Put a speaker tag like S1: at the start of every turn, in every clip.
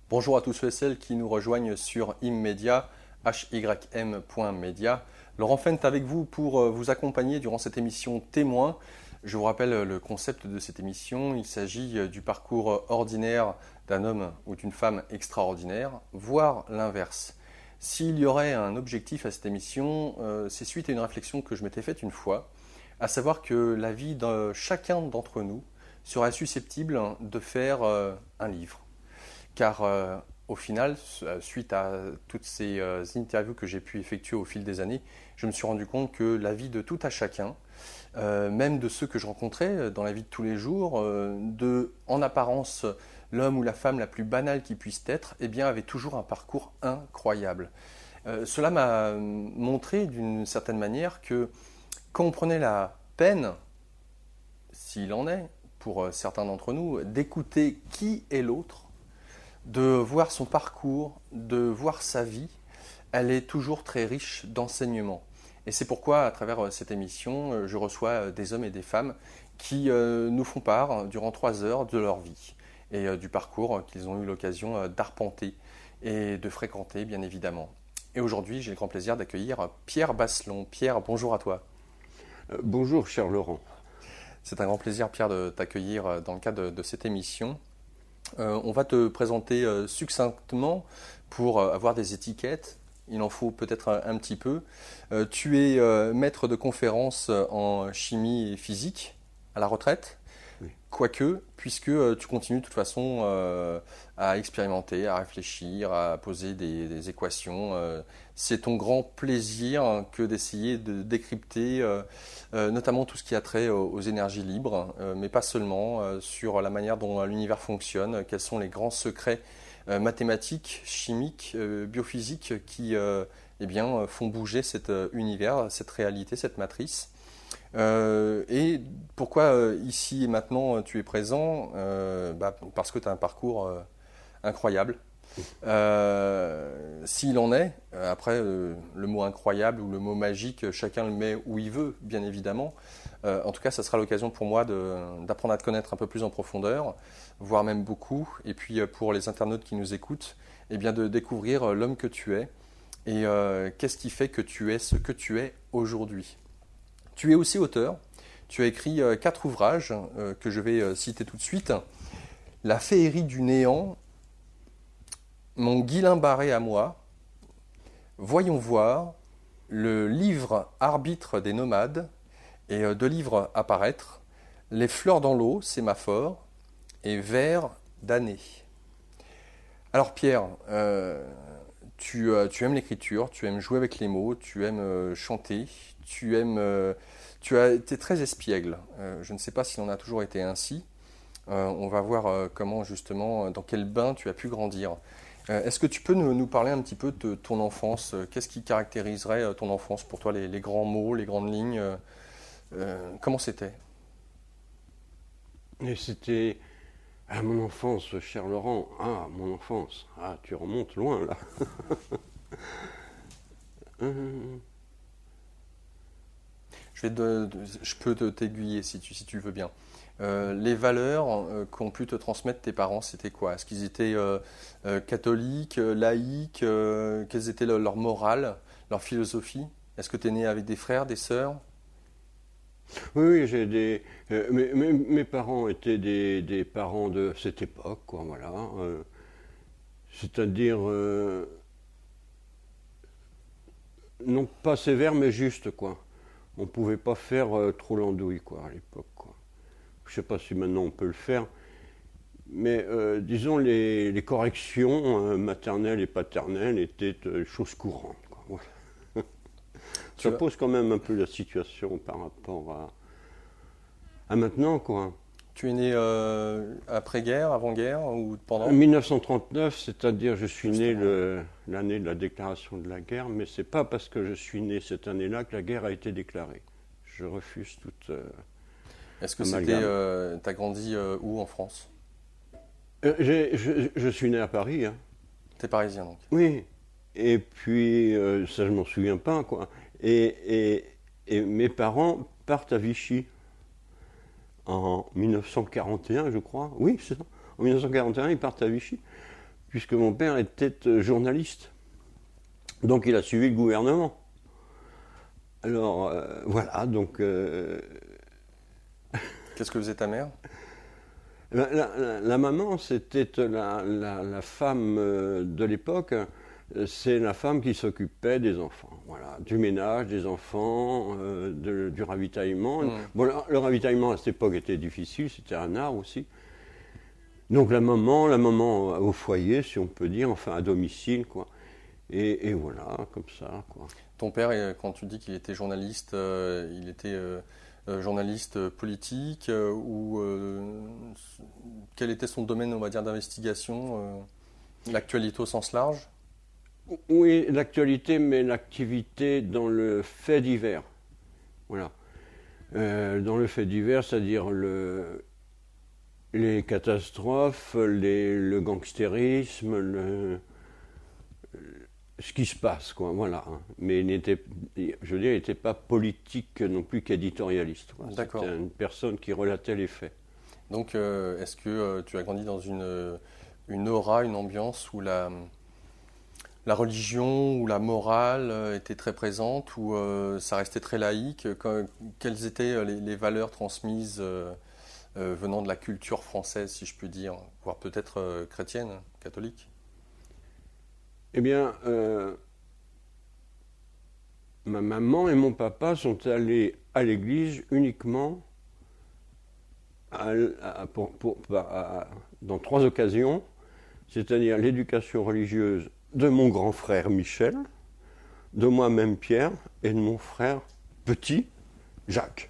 S1: Bonjour à tous ceux et celles qui nous rejoignent sur Immedia, hym.media. Laurent Fent avec vous pour vous accompagner durant cette émission Témoin. Je vous rappelle le concept de cette émission. Il s'agit du parcours ordinaire d'un homme ou d'une femme extraordinaire, voire l'inverse. S'il y aurait un objectif à cette émission, c'est suite à une réflexion que je m'étais faite une fois, à savoir que la vie de chacun d'entre nous serait susceptible de faire un livre. Car au final, suite à toutes ces interviews que j'ai pu effectuer au fil des années, je me suis rendu compte que la vie de tout à chacun, même de ceux que je rencontrais dans la vie de tous les jours, en apparence l'homme ou la femme la plus banale qui puisse être, eh bien, avait toujours un parcours incroyable. Cela m'a montré d'une certaine manière que quand on prenait la peine, s'il en est, pour certains d'entre nous, d'écouter qui est l'autre, de voir son parcours, de voir sa vie, elle est toujours très riche d'enseignements. Et c'est pourquoi, à travers cette émission, je reçois des hommes et des femmes qui nous font part, durant 3 heures, de leur vie et du parcours qu'ils ont eu l'occasion d'arpenter et de fréquenter, bien évidemment. Et aujourd'hui, j'ai le grand plaisir d'accueillir Pierre Basselon. Pierre, bonjour à toi.
S2: Bonjour, cher Laurent.
S1: C'est un grand plaisir, Pierre, de t'accueillir dans le cadre de cette émission. On va te présenter succinctement pour avoir des étiquettes. Il en faut peut-être un petit peu. Tu es maître de conférences en chimie et physique à la retraite,
S2: Oui.
S1: quoique, puisque tu continues de toute façon à expérimenter, à réfléchir, à poser des équations. C'est ton grand plaisir que d'essayer de décrypter notamment tout ce qui a trait aux énergies libres, mais pas seulement, sur la manière dont l'univers fonctionne, quels sont les grands secrets mathématiques, chimiques, biophysiques qui eh bien, font bouger cet univers, cette réalité, cette matrice. Et pourquoi ici et maintenant tu es présent? Parce que tu as un parcours incroyable. S'il en est, après le mot incroyable ou le mot magique, chacun le met où il veut, bien évidemment. En tout cas, ça sera l'occasion pour moi d'apprendre à te connaître un peu plus en profondeur, voire même beaucoup. Et puis pour les internautes qui nous écoutent, eh bien, de découvrir l'homme que tu es et qu'est-ce qui fait que tu es ce que tu es aujourd'hui. Tu es aussi auteur. Tu as écrit 4 ouvrages que je vais citer tout de suite. La féerie du néant, Mon Guillain barré à moi, Voyons voir, le livre Arbitre des nomades et 2 livres à paraître, Les fleurs dans l'eau, Sémaphore et Vers d'année. Alors Pierre, tu aimes l'écriture, tu aimes jouer avec les mots, tu aimes chanter, tu as été très espiègle. Je ne sais pas si on a toujours été ainsi. On va voir comment justement, dans quel bain tu as pu grandir. Est-ce que tu peux nous parler un petit peu de ton enfance? Qu'est-ce qui caractériserait ton enfance pour toi, les grands mots, les grandes lignes? Comment c'était?
S2: Et c'était à mon enfance, cher Laurent. Ah, mon enfance. Ah, tu remontes loin là. Hum,
S1: Je peux t'aiguiller si tu veux bien. Les valeurs qu'ont pu te transmettre tes parents, c'était quoi? Est-ce qu'ils étaient catholiques, laïcs? Quelles étaient leur morale, leur philosophie? Est-ce que tu es né avec des frères, des sœurs?
S2: Oui, oui, j'ai des. Mes parents étaient des parents de cette époque, quoi, voilà. C'est-à-dire, non pas sévères, mais juste, quoi. On pouvait pas faire trop l'andouille, quoi, à l'époque, quoi. Je sais pas si maintenant on peut le faire, mais disons les corrections maternelles et paternelles étaient chose courante, quoi. Voilà. Ça
S1: Tu as-
S2: pose quand même un peu la situation par rapport à maintenant, quoi.
S1: Tu es né après-guerre, avant-guerre ou
S2: En
S1: pendant?
S2: 1939, c'est-à-dire je suis né
S1: Justement.
S2: l'année de la déclaration de la guerre, mais c'est pas parce que je suis né cette année-là que la guerre a été déclarée. Je refuse toute
S1: Est-ce que c'était...
S2: amalgame.
S1: T'as grandi où en France?
S2: Je suis né à Paris, hein.
S1: T'es parisien donc.
S2: Oui. Et puis, ça je m'en souviens pas, quoi. Et mes parents partent à Vichy en 1941, je crois. Oui, c'est ça. En 1941, ils partent à Vichy puisque mon père était journaliste. Donc il a suivi le gouvernement. Alors voilà, donc...
S1: Qu'est-ce que faisait ta mère?
S2: La maman, c'était la femme de l'époque. C'est la femme qui s'occupait des enfants, voilà, du ménage, des enfants, du ravitaillement. Bon, le ravitaillement à cette époque était difficile, c'était un art aussi. Donc la maman au foyer, si on peut dire, enfin à domicile, quoi. Et voilà, comme ça, quoi.
S1: Ton père, quand tu dis qu'il était journaliste, il était journaliste politique ou quel était son domaine, on va dire, d'investigation, l'actualité au sens large?
S2: Oui, l'actualité, mais l'activité dans le fait divers. Voilà. Dans le fait divers, c'est-à-dire les catastrophes, le gangstérisme, ce qui se passe, quoi. Voilà. Mais je veux dire, il n'était pas politique non plus qu'éditorialiste.
S1: D'accord.
S2: C'était une personne qui relatait les faits.
S1: Donc, est-ce que tu as grandi dans une aura, une ambiance où la religion ou la morale était très présente, ou ça restait très laïque? Quelles étaient les valeurs transmises venant de la culture française, si je puis dire, voire peut-être chrétienne, catholique?
S2: Eh bien, ma maman et mon papa sont allés à l'église uniquement dans 3 occasions, c'est-à-dire l'éducation religieuse de mon grand frère Michel, de moi-même Pierre et de mon frère petit Jacques.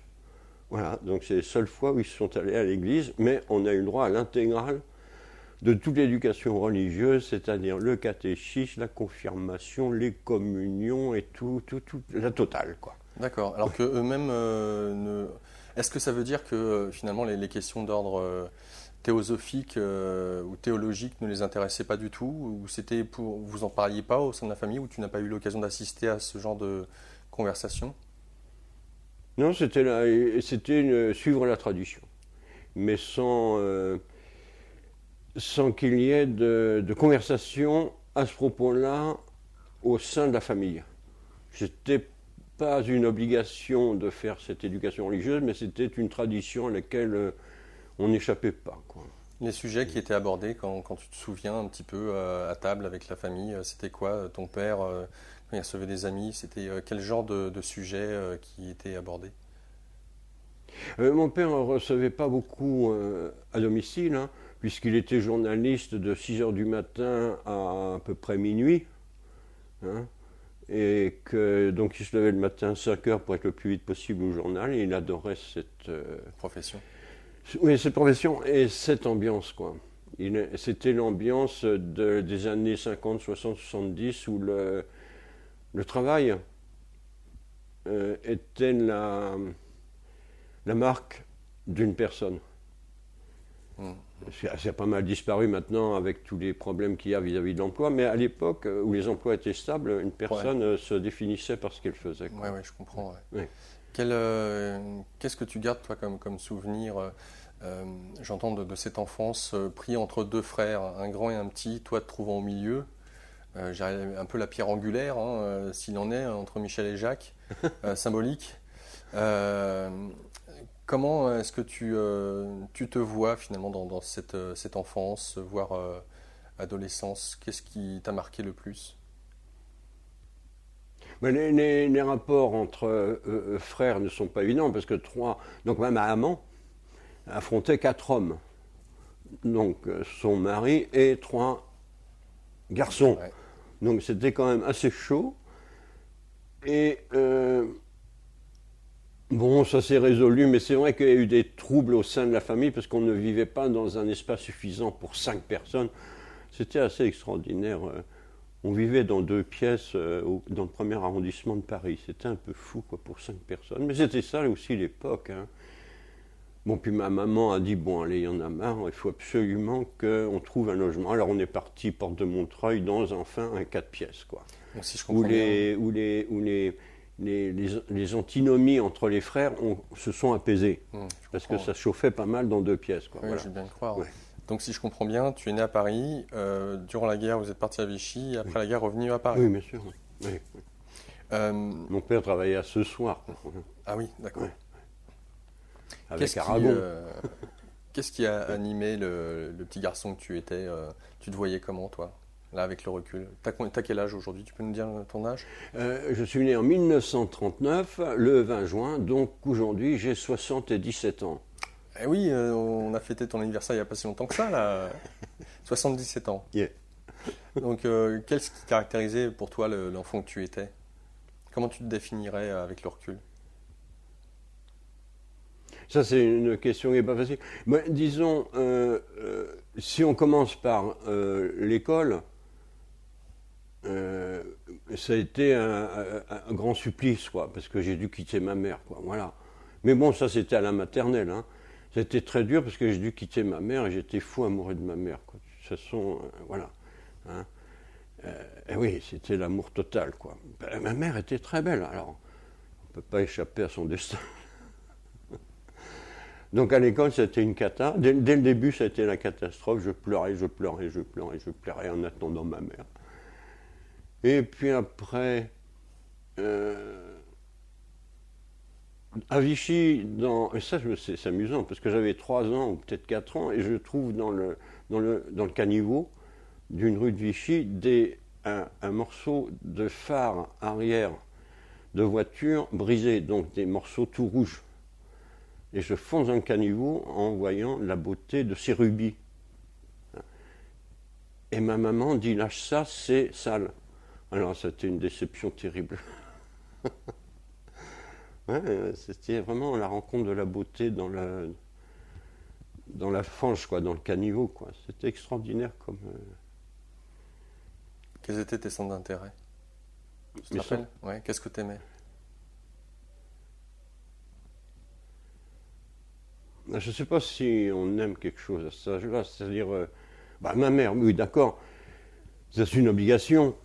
S2: Voilà, donc c'est les seules fois où ils sont allés à l'église, mais on a eu le droit à l'intégrale de toute l'éducation religieuse, c'est-à-dire le catéchisme, la confirmation, les communions et tout la totale, quoi.
S1: D'accord. Alors que eux-mêmes Est-ce que ça veut dire que finalement les questions d'ordre théosophique ou théologique ne les intéressaient pas du tout, ou c'était vous en parliez pas au sein de la famille, ou tu n'as pas eu l'occasion d'assister à ce genre de conversation?
S2: Non, c'était suivre la tradition, mais sans qu'il y ait de conversation à ce propos-là au sein de la famille. C'était pas une obligation de faire cette éducation religieuse, mais c'était une tradition à laquelle on n'échappait pas, quoi.
S1: Les sujets qui étaient abordés quand tu te souviens un petit peu à table avec la famille, c'était quoi? Ton père, quand il recevait des amis, c'était quel genre de sujet qui était abordé?
S2: Mon père ne recevait pas beaucoup à domicile, hein, puisqu'il était journaliste de 6 heures du matin à peu près minuit. Hein, et donc il se levait le matin à 5 heures pour être le plus vite possible au journal, et il adorait cette
S1: Profession.
S2: Oui, cette profession et cette ambiance, quoi. C'était l'ambiance des années 50, 60, 70 où le travail était la marque d'une personne. Ça a pas mal disparu maintenant avec tous les problèmes qu'il y a vis-à-vis de l'emploi, mais à l'époque où les emplois étaient stables, une personne se définissait par ce qu'elle faisait, quoi.
S1: Ouais, je comprends. Ouais.
S2: Ouais.
S1: Qu'est-ce que tu gardes, toi, comme souvenir j'entends de cette enfance pris entre 2 frères, un grand et un petit, toi te trouvant au milieu, un peu la pierre angulaire, hein, s'il en est, entre Michel et Jacques, symbolique. Comment est-ce que tu te vois finalement dans cette enfance, voire adolescence? Qu'est-ce qui t'a marqué le plus?
S2: Mais les rapports entre frères ne sont pas évidents parce que donc ma maman affrontait 4 hommes, donc son mari et 3 garçons.
S1: Ouais.
S2: Donc c'était quand même assez chaud. Et bon, ça s'est résolu, mais c'est vrai qu'il y a eu des troubles au sein de la famille parce qu'on ne vivait pas dans un espace suffisant pour 5 personnes. C'était assez extraordinaire. On vivait dans 2 pièces dans le premier arrondissement de Paris. C'était un peu fou, quoi, pour 5 personnes. Mais c'était ça aussi l'époque, hein. Bon, puis ma maman a dit, bon, allez, il y en a marre, il faut absolument qu'on trouve un logement. Alors on est parti porte de Montreuil dans, enfin, un 4 pièces, quoi.
S1: Donc, si je comprends bien.
S2: Où les antinomies entre les frères se sont apaisées. Parce que ça chauffait pas mal dans 2 pièces, quoi.
S1: Oui,
S2: Voilà.
S1: j'ai bien le croire.
S2: Ouais.
S1: Donc si je comprends bien, tu es né à Paris, durant la guerre vous êtes parti à Vichy, et après la guerre revenu à Paris.
S2: Oui, bien sûr. Oui.
S1: Euh,
S2: Mon père travaillait à ce soir,
S1: ah oui, d'accord.
S2: Ouais. avec
S1: Qu'est-ce qui,
S2: Aragon.
S1: qu'est-ce qui a animé le petit garçon que tu étais tu te voyais comment, toi, là, avec le recul? T'as quel âge aujourd'hui? Tu peux nous dire ton âge?
S2: Je suis né en 1939, le 20 juin, donc aujourd'hui j'ai 77 ans.
S1: Eh oui, on a fêté ton anniversaire il n'y a pas si longtemps que ça, là. 77 ans.
S2: Yeah.
S1: Donc, qu'est-ce qui caractérisait pour toi l'enfant que tu étais? Comment tu te définirais avec le recul?
S2: Ça, c'est une question qui n'est pas facile. Mais, disons, si on commence par l'école, ça a été un grand supplice, quoi, parce que j'ai dû quitter ma mère, quoi, voilà. Mais bon, ça, c'était à la maternelle, hein. C'était très dur parce que j'ai dû quitter ma mère et j'étais fou amoureux de ma mère, quoi. De toute façon, voilà. Hein. Et oui, c'était l'amour total, quoi. Ben, ma mère était très belle, alors on ne peut pas échapper à son destin. Donc à l'école, c'était une cata. Dès le début, ça a été la catastrophe. Je pleurais en attendant ma mère. Et puis après, à Vichy, et ça c'est amusant, parce que j'avais 3 ans ou peut-être 4 ans, et je trouve dans le caniveau d'une rue de Vichy un morceau de phare arrière de voiture brisé, donc des morceaux tout rouges. Et je fonce dans le caniveau en voyant la beauté de ces rubis. Et ma maman dit, lâche ça, c'est sale. Alors c'était une déception terrible. Ouais, c'était vraiment la rencontre de la beauté dans la fange, quoi, dans le caniveau, quoi. C'était extraordinaire comme.
S1: Quels étaient tes centres d'intérêt? Tu te
S2: Mes
S1: rappelles? Ouais, qu'est-ce que tu aimais?
S2: Je ne sais pas si on aime quelque chose à cet âge-là, c'est-à-dire, ma mère, oui, d'accord, c'est une obligation,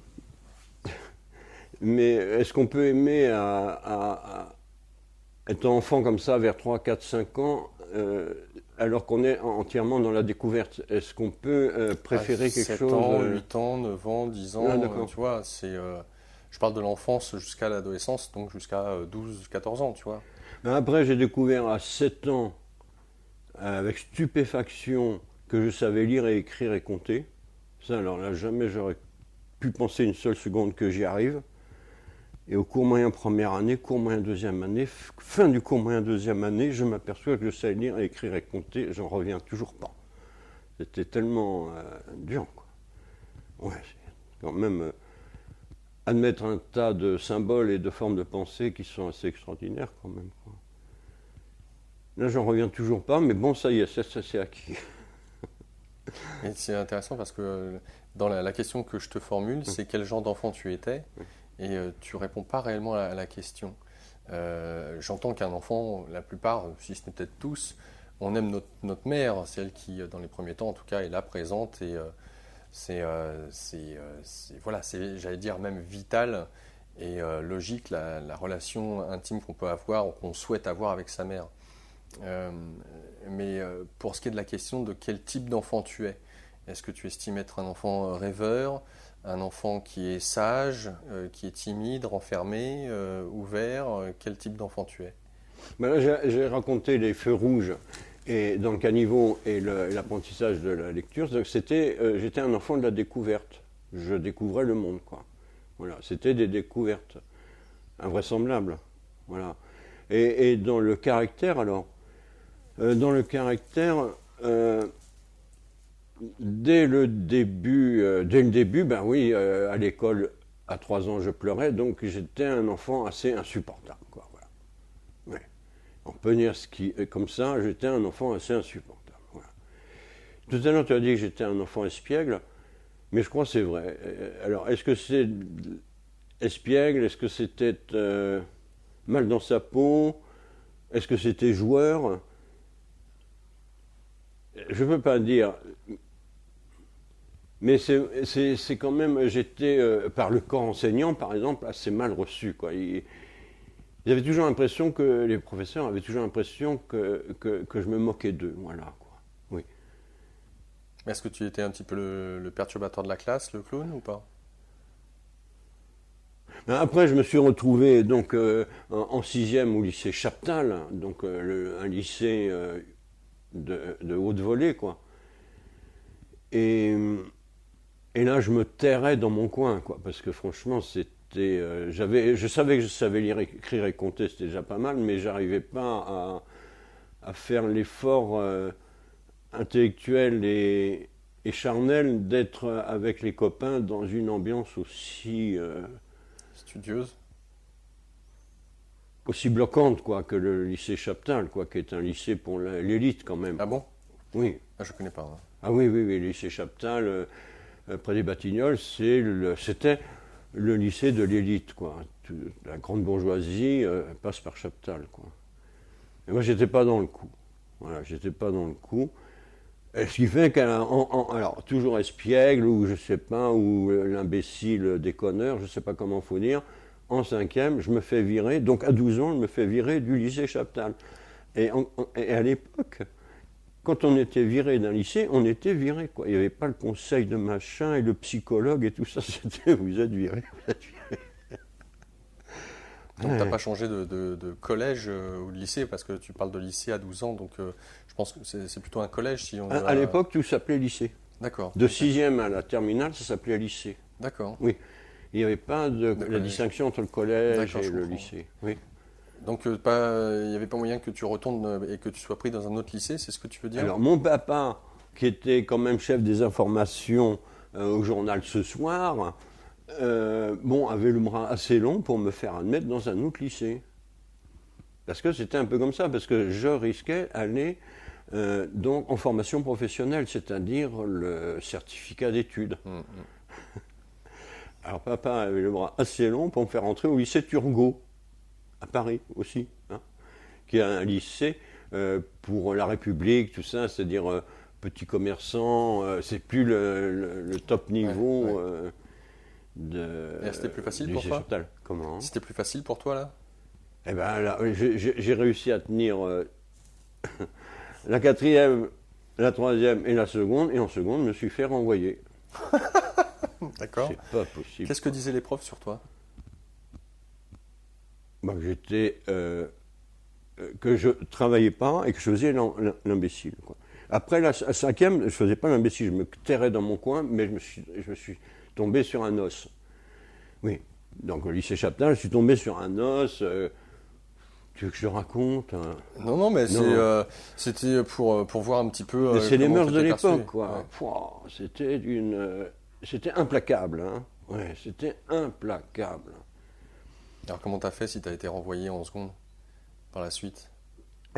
S2: mais est-ce qu'on peut aimer à être enfant comme ça vers 3, 4, 5 ans, alors qu'on est entièrement dans la découverte? Est-ce qu'on peut préférer quelque
S1: 7
S2: chose
S1: ans, 8 ans, 9 ans, 10 ans,
S2: d'accord.
S1: tu vois, je parle de l'enfance jusqu'à l'adolescence, donc jusqu'à 12, 14 ans, tu vois.
S2: Après, j'ai découvert à 7 ans, avec stupéfaction, que je savais lire et écrire et compter. Ça, alors là, jamais j'aurais pu penser une seule seconde que j'y arrive. Et au cours moyen première année, cours moyen deuxième année, fin du cours moyen deuxième année, je m'aperçois que je sais lire, écrire et compter, j'en reviens toujours pas. C'était tellement dur, quoi. Ouais, c'est quand même admettre un tas de symboles et de formes de pensée qui sont assez extraordinaires, quand même, quoi. Là, j'en reviens toujours pas, mais bon, ça y est, ça c'est acquis.
S1: Et c'est intéressant parce que dans la question que je te formule, c'est quel genre d'enfant tu étais, et tu réponds pas réellement à la question. J'entends qu'un enfant, la plupart, si ce n'est peut-être tous, on aime notre mère, c'est elle qui, dans les premiers temps en tout cas, est là présente, et voilà, c'est, j'allais dire, même vital et logique la relation intime qu'on peut avoir ou qu'on souhaite avoir avec sa mère. Mais pour ce qui est de la question de quel type d'enfant tu es, est-ce que tu estimes être un enfant rêveur, un enfant qui est sage, qui est timide, renfermé, ouvert, quel type d'enfant tu es?
S2: Là, j'ai raconté les feux rouges et dans le caniveau et l'apprentissage de la lecture. J'étais un enfant de la découverte. Je découvrais le monde, quoi. Voilà, c'était des découvertes invraisemblables. Voilà. Et dans le caractère, alors, dès le début, ben oui, à l'école, à 3 ans, je pleurais, donc j'étais un enfant assez insupportable, quoi. Voilà. Ouais. On peut dire comme ça, j'étais un enfant assez insupportable. Voilà. Tout à l'heure, tu as dit que j'étais un enfant espiègle, mais je crois que c'est vrai. Alors, est-ce que c'est espiègle? Est-ce que c'était mal dans sa peau? Est-ce que c'était joueur? Je ne peux pas dire. Mais c'est quand même, j'étais, par le corps enseignant, par exemple, assez mal reçu, quoi. Ils avaient toujours l'impression que, les professeurs avaient toujours l'impression que je me moquais d'eux, voilà, quoi. Oui.
S1: Est-ce que tu étais un petit peu le perturbateur de la classe, le clown ou pas?
S2: Après, je me suis retrouvé donc en sixième au lycée Chaptal, donc un lycée de haute volée, quoi. Et, et là, je me terrais dans mon coin, quoi, parce que franchement, je savais que je savais lire, écrire et compter, c'était déjà pas mal, mais j'arrivais pas à faire l'effort intellectuel et charnel d'être avec les copains dans une ambiance
S1: Studieuse?
S2: aussi bloquante, quoi, que le lycée Chaptal, quoi, qui est un lycée pour l'élite quand même.
S1: Ah bon?
S2: Oui.
S1: Ah, je connais pas, hein.
S2: Ah oui, oui, oui, le lycée Chaptal, près des Batignolles, c'était le lycée de l'élite, quoi. La grande bourgeoisie passe par Chaptal, quoi. Et moi, j'étais pas dans le coup. Voilà, j'étais pas dans le coup. Et ce qui fait alors, toujours espiègle, ou je sais pas, ou l'imbécile déconneur, je sais pas comment faut dire, en cinquième, je me fais virer, donc à 12 ans, je me fais virer du lycée Chaptal. Et à l'époque, quand on était viré d'un lycée, on était viré, quoi. Il n'y avait pas le conseil de machin et le psychologue et tout ça, c'était vous êtes viré, vous êtes viré.
S1: Donc,
S2: Ouais.
S1: t'as pas changé de collège ou de lycée, parce que tu parles de lycée à 12 ans, donc je pense que c'est plutôt un collège si on
S2: À l'époque, tout s'appelait lycée.
S1: D'accord.
S2: De
S1: Ok.
S2: sixième à la terminale, ça s'appelait lycée.
S1: D'accord.
S2: Oui. Il n'y avait pas la
S1: collège.
S2: distinction entre le collège
S1: D'accord,
S2: et
S1: je
S2: le
S1: comprends.
S2: lycée. Oui.
S1: Donc, il n'y avait pas moyen que tu retournes et que tu sois pris dans un autre lycée, c'est ce que tu veux dire?
S2: Alors, mon papa, qui était quand même chef des informations au journal Ce Soir, avait le bras assez long pour me faire admettre dans un autre lycée. Parce que c'était un peu comme ça, parce que je risquais d'aller donc en formation professionnelle, c'est-à-dire le certificat d'études. Alors papa avait le bras assez long pour me faire entrer au lycée Turgot, à Paris aussi, hein, qui est un lycée pour la République, tout ça, c'est-à-dire petits commerçants, c'est plus le top niveau
S1: Ouais, ouais. Et c'était plus facile
S2: du
S1: pour
S2: lycée
S1: toi?
S2: Chaptal. Comment?
S1: C'était plus facile pour toi là?
S2: Eh ben là, j'ai réussi à tenir la quatrième, la troisième et la seconde, et en seconde, je me suis fait renvoyer.
S1: D'accord.
S2: C'est pas possible.
S1: Qu'est-ce que disaient les profs sur toi?
S2: Bah, que je travaillais pas et que je faisais l'imbécile, quoi. Après la cinquième, je faisais pas l'imbécile, je me terrais dans mon coin, mais je me suis tombé sur un os. Oui. Donc au lycée Chaptal, je suis tombé sur un os. Tu veux que je raconte, hein?
S1: Non, non, mais
S2: Non.
S1: c'était pour voir un petit peu
S2: Mais c'est les
S1: comment
S2: mœurs de
S1: t'étais perçu.
S2: l'époque, quoi.
S1: Ouais.
S2: Pouah, c'était implacable, hein. Ouais, c'était implacable.
S1: Alors comment t'as fait si t'as été renvoyé en seconde par la suite?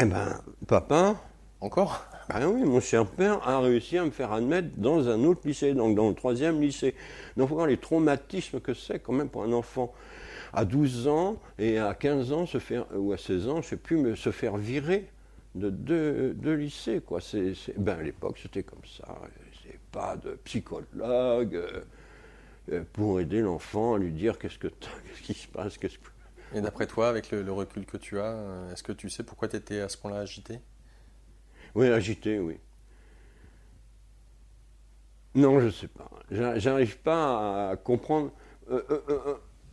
S2: Eh ben, papa,
S1: Encore?
S2: ben oui, mon cher père a réussi à me faire admettre dans un autre lycée, donc dans le troisième lycée. Donc, faut voir les traumatismes que c'est quand même pour un enfant. À 12 ans et à 15 ans, ou à 16 ans, je ne sais plus, mais se faire virer de deux lycées, quoi. À l'époque, c'était comme ça. C'est pas de psychologue pour aider l'enfant à lui dire qu'est-ce qui se passe,
S1: Et d'après toi, avec le recul que tu as, est-ce que tu sais pourquoi tu étais à ce point-là agité?
S2: Oui, agité, oui. Non, je ne sais pas. J'arrive pas à comprendre.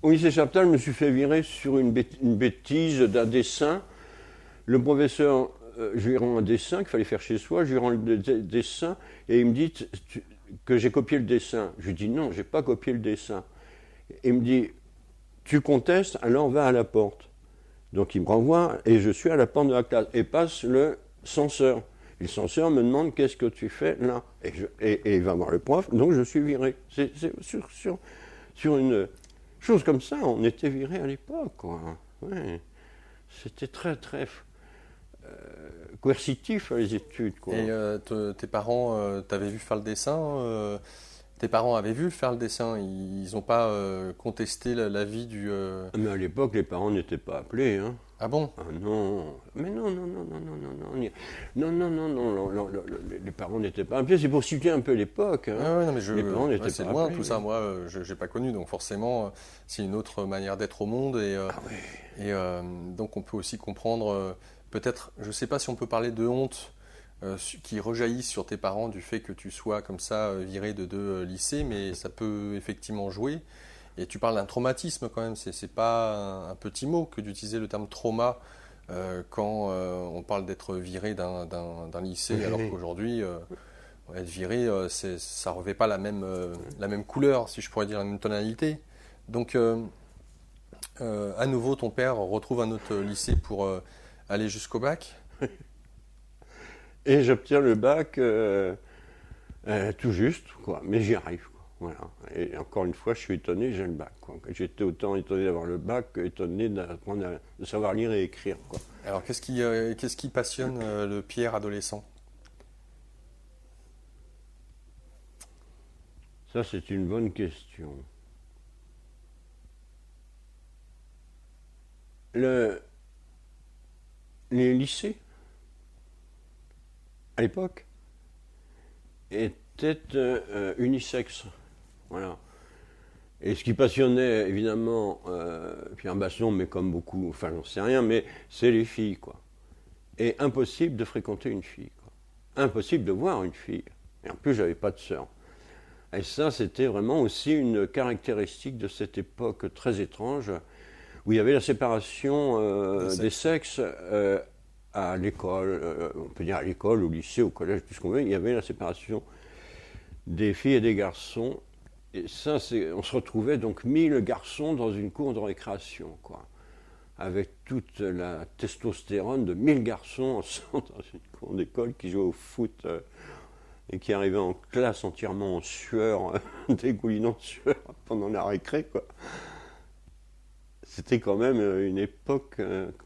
S2: Au lycée Chaptal, je me suis fait virer sur une bêtise d'un dessin. Le professeur, je lui rends un dessin qu'il fallait faire chez soi, je lui rends le dessin et il me dit que j'ai copié le dessin. Je lui dis non, j'ai pas copié le dessin. Il me dit, tu contestes, alors va à la porte. Donc il me renvoie et je suis à la porte de la classe et passe le censeur. Et le censeur me demande qu'est-ce que tu fais là, et il va voir le prof, donc je suis viré. C'est sur une chose comme ça, on était viré à l'époque, quoi. Ouais. C'était très très coercitif les études, quoi.
S1: Et tes parents t'avaient vu faire le dessin tes parents avaient vu faire le dessin, ils n'ont pas contesté l'avis du...
S2: Mais à l'époque, les parents n'étaient pas appelés, hein.
S1: Ah bon?
S2: Ah non, mais non, non, non, non, non, non, non, non, non, non, non, non, les parents n'étaient pas appelés, c'est pour situer un peu l'époque, hein.
S1: Ah ouais, non, mais
S2: Les parents n'étaient
S1: c'est
S2: pas
S1: loin
S2: appelés.
S1: tout ça, moi je n'ai pas connu, donc forcément c'est une autre manière d'être au monde
S2: Ah oui.
S1: et donc on peut aussi comprendre, peut-être, je ne sais pas si on peut parler de honte qui rejaillissent sur tes parents du fait que tu sois comme ça viré de 2 lycées, mais ça peut effectivement jouer. Et tu parles d'un traumatisme quand même, c'est pas un petit mot que d'utiliser le terme trauma quand on parle d'être viré d'un lycée,
S2: Oui,
S1: alors
S2: oui.
S1: qu'aujourd'hui, être viré, ça revêt pas la même couleur, si je pourrais dire, la même tonalité. Donc, à nouveau, ton père retrouve un autre lycée pour aller jusqu'au bac.
S2: Et j'obtiens le bac tout juste, quoi. Mais j'y arrive, quoi. Voilà. Et encore une fois, je suis étonné, j'ai le bac, quoi. J'étais autant étonné d'avoir le bac qu'étonné de savoir lire et écrire, quoi.
S1: Alors, qu'est-ce qui passionne le Pierre adolescent?
S2: Ça, c'est une bonne question. Le, les lycées, à l'époque, étaient unisexes. Voilà. Et ce qui passionnait évidemment Pierre Basson, mais comme beaucoup, enfin j'en sais rien, mais c'est les filles, quoi. Et impossible de fréquenter une fille, quoi. Impossible de voir une fille. Et en plus, j'avais pas de sœur. Et ça, c'était vraiment aussi une caractéristique de cette époque très étrange, où il y avait la séparation des sexes à l'école, on peut dire à l'école, au lycée, au collège, tout ce qu'on veut, il y avait la séparation des filles et des garçons. Et ça, on se retrouvait donc 1000 garçons dans une cour de récréation, quoi. Avec toute la testostérone de 1000 garçons ensemble dans une cour d'école qui jouaient au foot et qui arrivaient en classe entièrement en sueur, dégoulinant de sueur pendant la récré, quoi. C'était quand même une époque,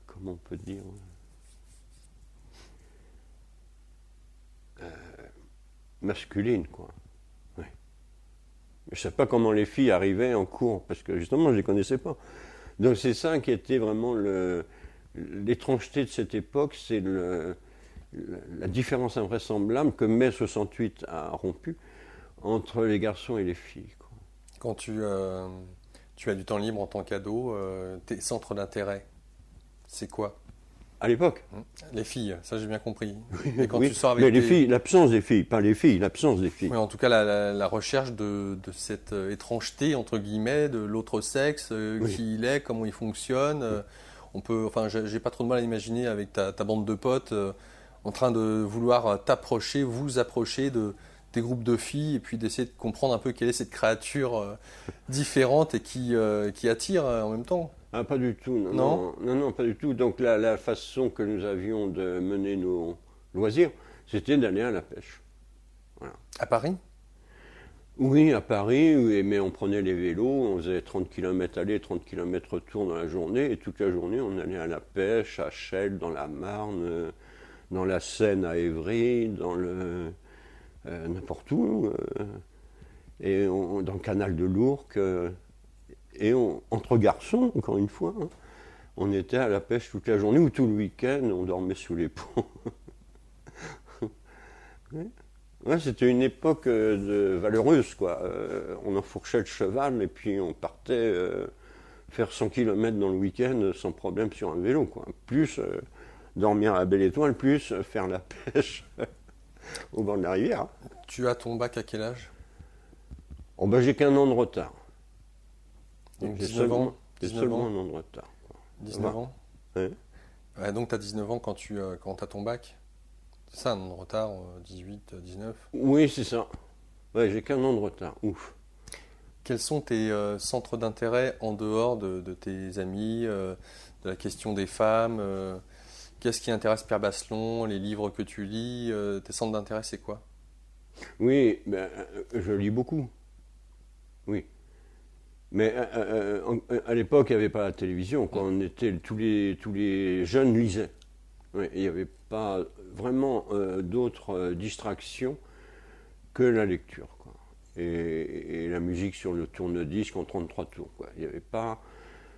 S2: comment on peut dire, masculine, quoi. Ouais. Je ne sais pas comment les filles arrivaient en cours, parce que justement, je ne les connaissais pas. Donc c'est ça qui était vraiment l'étrangeté de cette époque, c'est la différence invraisemblable que mai 68 a rompu entre les garçons et les filles, quoi.
S1: Quand tu as du temps libre en tant qu'ado, tes centres d'intérêt, c'est quoi?
S2: À l'époque,
S1: Les filles, ça j'ai bien compris. Et quand
S2: oui,
S1: tu sors avec
S2: mais les
S1: tes...
S2: filles, l'absence des filles, pas les filles, l'absence des filles.
S1: Oui, en tout cas, la recherche de cette étrangeté, entre guillemets, de l'autre sexe,
S2: Oui.
S1: qui il est, comment il fonctionne. On peut, enfin, j'ai pas trop de mal à imaginer avec ta bande de potes en train de vouloir t'approcher, vous approcher des groupes de filles et puis d'essayer de comprendre un peu quelle est cette créature différente et qui attire en même temps.
S2: Ah, pas du tout, non,
S1: Non?
S2: non, non, non, pas du tout. Donc la façon que nous avions de mener nos loisirs, c'était d'aller à la pêche. Voilà.
S1: À Paris?
S2: Oui, à Paris, oui, mais on prenait les vélos, on faisait 30 km aller, 30 km retour dans la journée, et toute la journée on allait à la pêche, à Chelles, dans la Marne, dans la Seine à Évry, n'importe où, dans le canal de l'Ourcq, et entre garçons, encore une fois, hein, on était à la pêche toute la journée, ou tout le week-end, on dormait sous les ponts. Oui. Ouais, c'était une époque valeureuse, quoi. On enfourchait le cheval et puis on partait faire 100 km dans le week-end sans problème sur un vélo, quoi. Plus dormir à la Belle Étoile, plus faire la pêche au bord de la rivière.
S1: Tu as ton bac à quel âge?
S2: Oh, ben, j'ai qu'un an de retard.
S1: Donc
S2: J'ai
S1: 19 ans.
S2: j'ai
S1: 19
S2: seulement
S1: ans.
S2: un an de retard, quoi.
S1: 19 ans.
S2: Ouais.
S1: Ouais, donc tu as 19 ans quand tu as ton bac. C'est ça, un an de retard, 18, 19.
S2: Oui, c'est ça. Ouais, j'ai qu'un an de retard. Ouf.
S1: Quels sont tes centres d'intérêt en dehors de tes amis, de la question des femmes qu'est-ce qui intéresse Pierre Basselon, les livres que tu lis tes centres d'intérêt, c'est quoi?
S2: Oui, ben, je lis beaucoup. Oui. Mais à l'époque, il n'y avait pas la télévision, quoi. On était, tous les jeunes lisaient. Ouais, il n'y avait pas vraiment d'autres distractions que la lecture, quoi. Et la musique sur le tourne-disque en 33 tours, quoi. Il n'y avait pas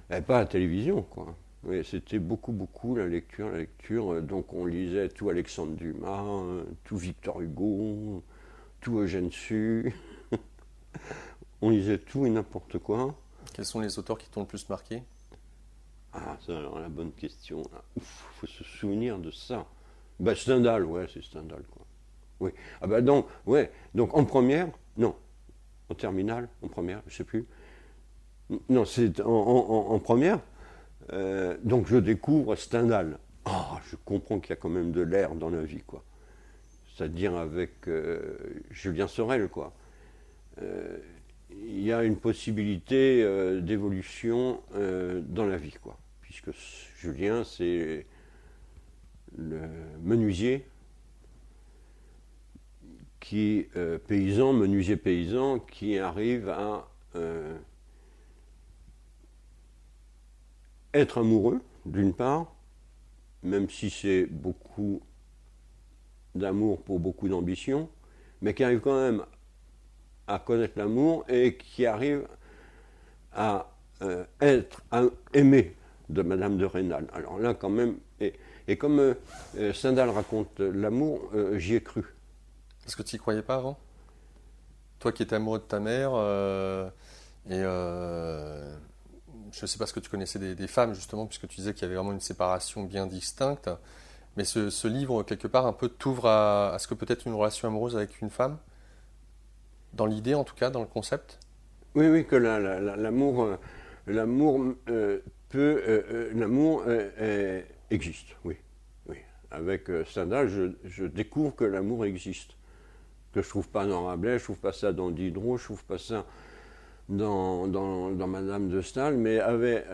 S2: la télévision, quoi. Oui, c'était beaucoup, beaucoup la lecture, la lecture. Donc on lisait tout Alexandre Dumas, tout Victor Hugo, tout Eugène Sue. On lisait tout et n'importe quoi.
S1: Quels sont les auteurs qui t'ont le plus marqué?
S2: Ah, ça, alors la bonne question. Il faut se souvenir de ça. Ben, Stendhal, ouais, c'est Stendhal, quoi. Oui. Ah ben donc, ouais. Donc en première, non. En terminale, en première, je sais plus. Non, c'est en première. Donc je découvre Stendhal. Ah, je comprends qu'il y a quand même de l'air dans la vie, quoi. C'est-à-dire avec Julien Sorel, quoi. Il y a une possibilité d'évolution dans la vie, quoi. Puisque Julien, c'est le menuisier qui, menuisier paysan, qui arrive à être amoureux, d'une part, même si c'est beaucoup d'amour pour beaucoup d'ambition, mais qui arrive quand même à connaître l'amour et qui arrive à aimer de Madame de Rênal. Alors là, quand même, et comme Stendhal raconte l'amour, j'y ai cru.
S1: Est-ce que tu n'y croyais pas avant? Toi qui étais amoureux de ta mère, je ne sais pas ce que tu connaissais des femmes, justement, puisque tu disais qu'il y avait vraiment une séparation bien distincte. Mais ce livre, quelque part, un peu t'ouvre à ce que peut-être une relation amoureuse avec une femme? Dans l'idée, en tout cas, dans le concept?
S2: Oui, oui, que l'amour existe, oui. Oui. Avec Stendhal, je découvre que l'amour existe. Que je ne trouve pas dans Rabelais, je ne trouve pas ça dans Diderot, je ne trouve pas ça dans Madame de Staël, mais avec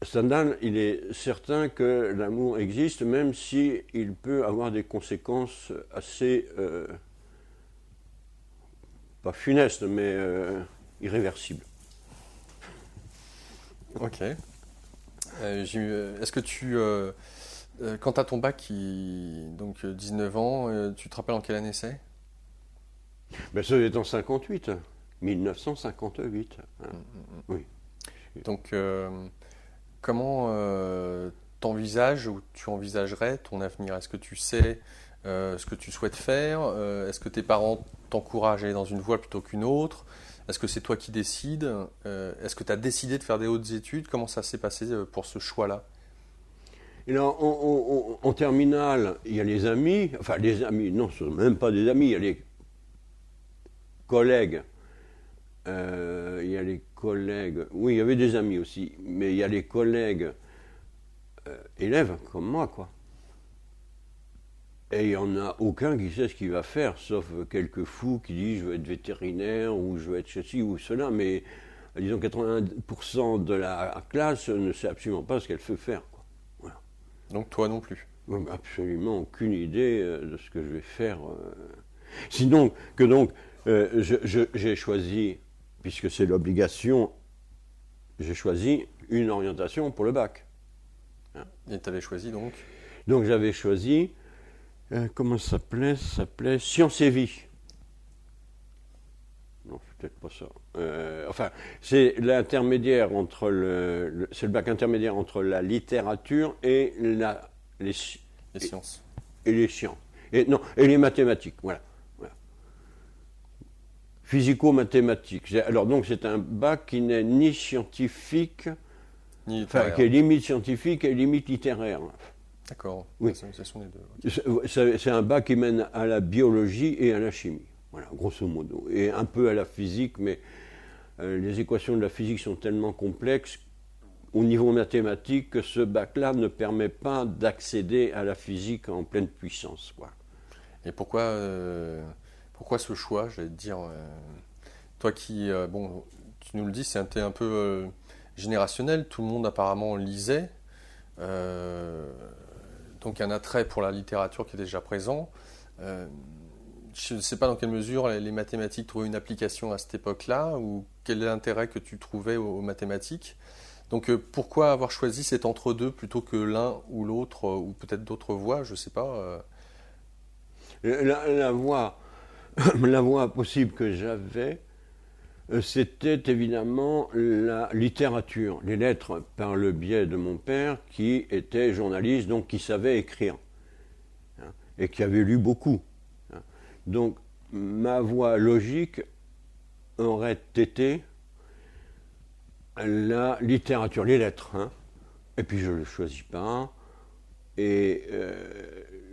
S2: Stendhal, il est certain que l'amour existe, même si il peut avoir des conséquences assez, pas funestes, mais irréversibles.
S1: Ok. Est-ce que quand tu as ton bac, donc 19 ans, tu te rappelles en quelle année c'est?
S2: Ben, ça est en 58, 1958. Hein. Oui.
S1: Donc, comment t'envisages ou tu envisagerais ton avenir? Est-ce que tu sais ce que tu souhaites faire? Est-ce que tes parents t'encouragent à aller dans une voie plutôt qu'une autre? Est-ce que c'est toi qui décides? Est-ce que tu as décidé de faire des hautes études? Comment ça s'est passé pour ce choix-là?
S2: Et là, en terminale, il y a les amis, enfin les amis, non, ce ne sont même pas des amis, il y a les collègues. Il y a les collègues, oui, il y avait des amis aussi, mais il y a les collègues élèves comme moi, quoi. Et il n'y en a aucun qui sait ce qu'il va faire, sauf quelques fous qui disent je veux être vétérinaire ou je veux être ceci ou cela, mais disons 80% de la classe ne sait absolument pas ce qu'elle veut faire, quoi. Voilà.
S1: Donc toi non plus.
S2: Absolument aucune idée de ce que je vais faire. Sinon que donc j'ai choisi, puisque c'est l'obligation, j'ai choisi une orientation pour le bac.
S1: Hein. Et tu avais choisi donc?
S2: Donc j'avais choisi, comment ça s'appelait? Ça s'appelait Sciences et Vie. Non, c'est peut-être pas ça. Enfin, c'est l'intermédiaire entre c'est le bac intermédiaire entre la littérature et les
S1: sciences.
S2: Et les sciences. Et les mathématiques, voilà. Physico-mathématiques. Alors donc c'est un bac qui n'est ni scientifique,
S1: ni
S2: enfin qui est limite scientifique et limite littéraire.
S1: D'accord,
S2: oui.
S1: Ce sont les
S2: deux. C'est un bac qui mène à la biologie et à la chimie, voilà, grosso modo. Et un peu à la physique, mais les équations de la physique sont tellement complexes au niveau mathématique que ce bac-là ne permet pas d'accéder à la physique en pleine puissance, quoi.
S1: Et pourquoi ce choix, j'allais te dire, toi qui, bon, tu nous le dis, c'était un peu générationnel, tout le monde apparemment lisait, donc un attrait pour la littérature qui est déjà présent. Je ne sais pas dans quelle mesure les mathématiques trouvaient une application à cette époque-là, ou quel est l'intérêt que tu trouvais aux mathématiques. Donc pourquoi avoir choisi cet entre-deux plutôt que l'un ou l'autre, ou peut-être d'autres voies, je ne sais pas.
S2: La voie possible que j'avais, c'était évidemment la littérature, les lettres, par le biais de mon père qui était journaliste, donc qui savait écrire, hein, et qui avait lu beaucoup. Hein. Donc ma voie logique aurait été la littérature, les lettres. Hein. Et puis je ne le choisis pas. Et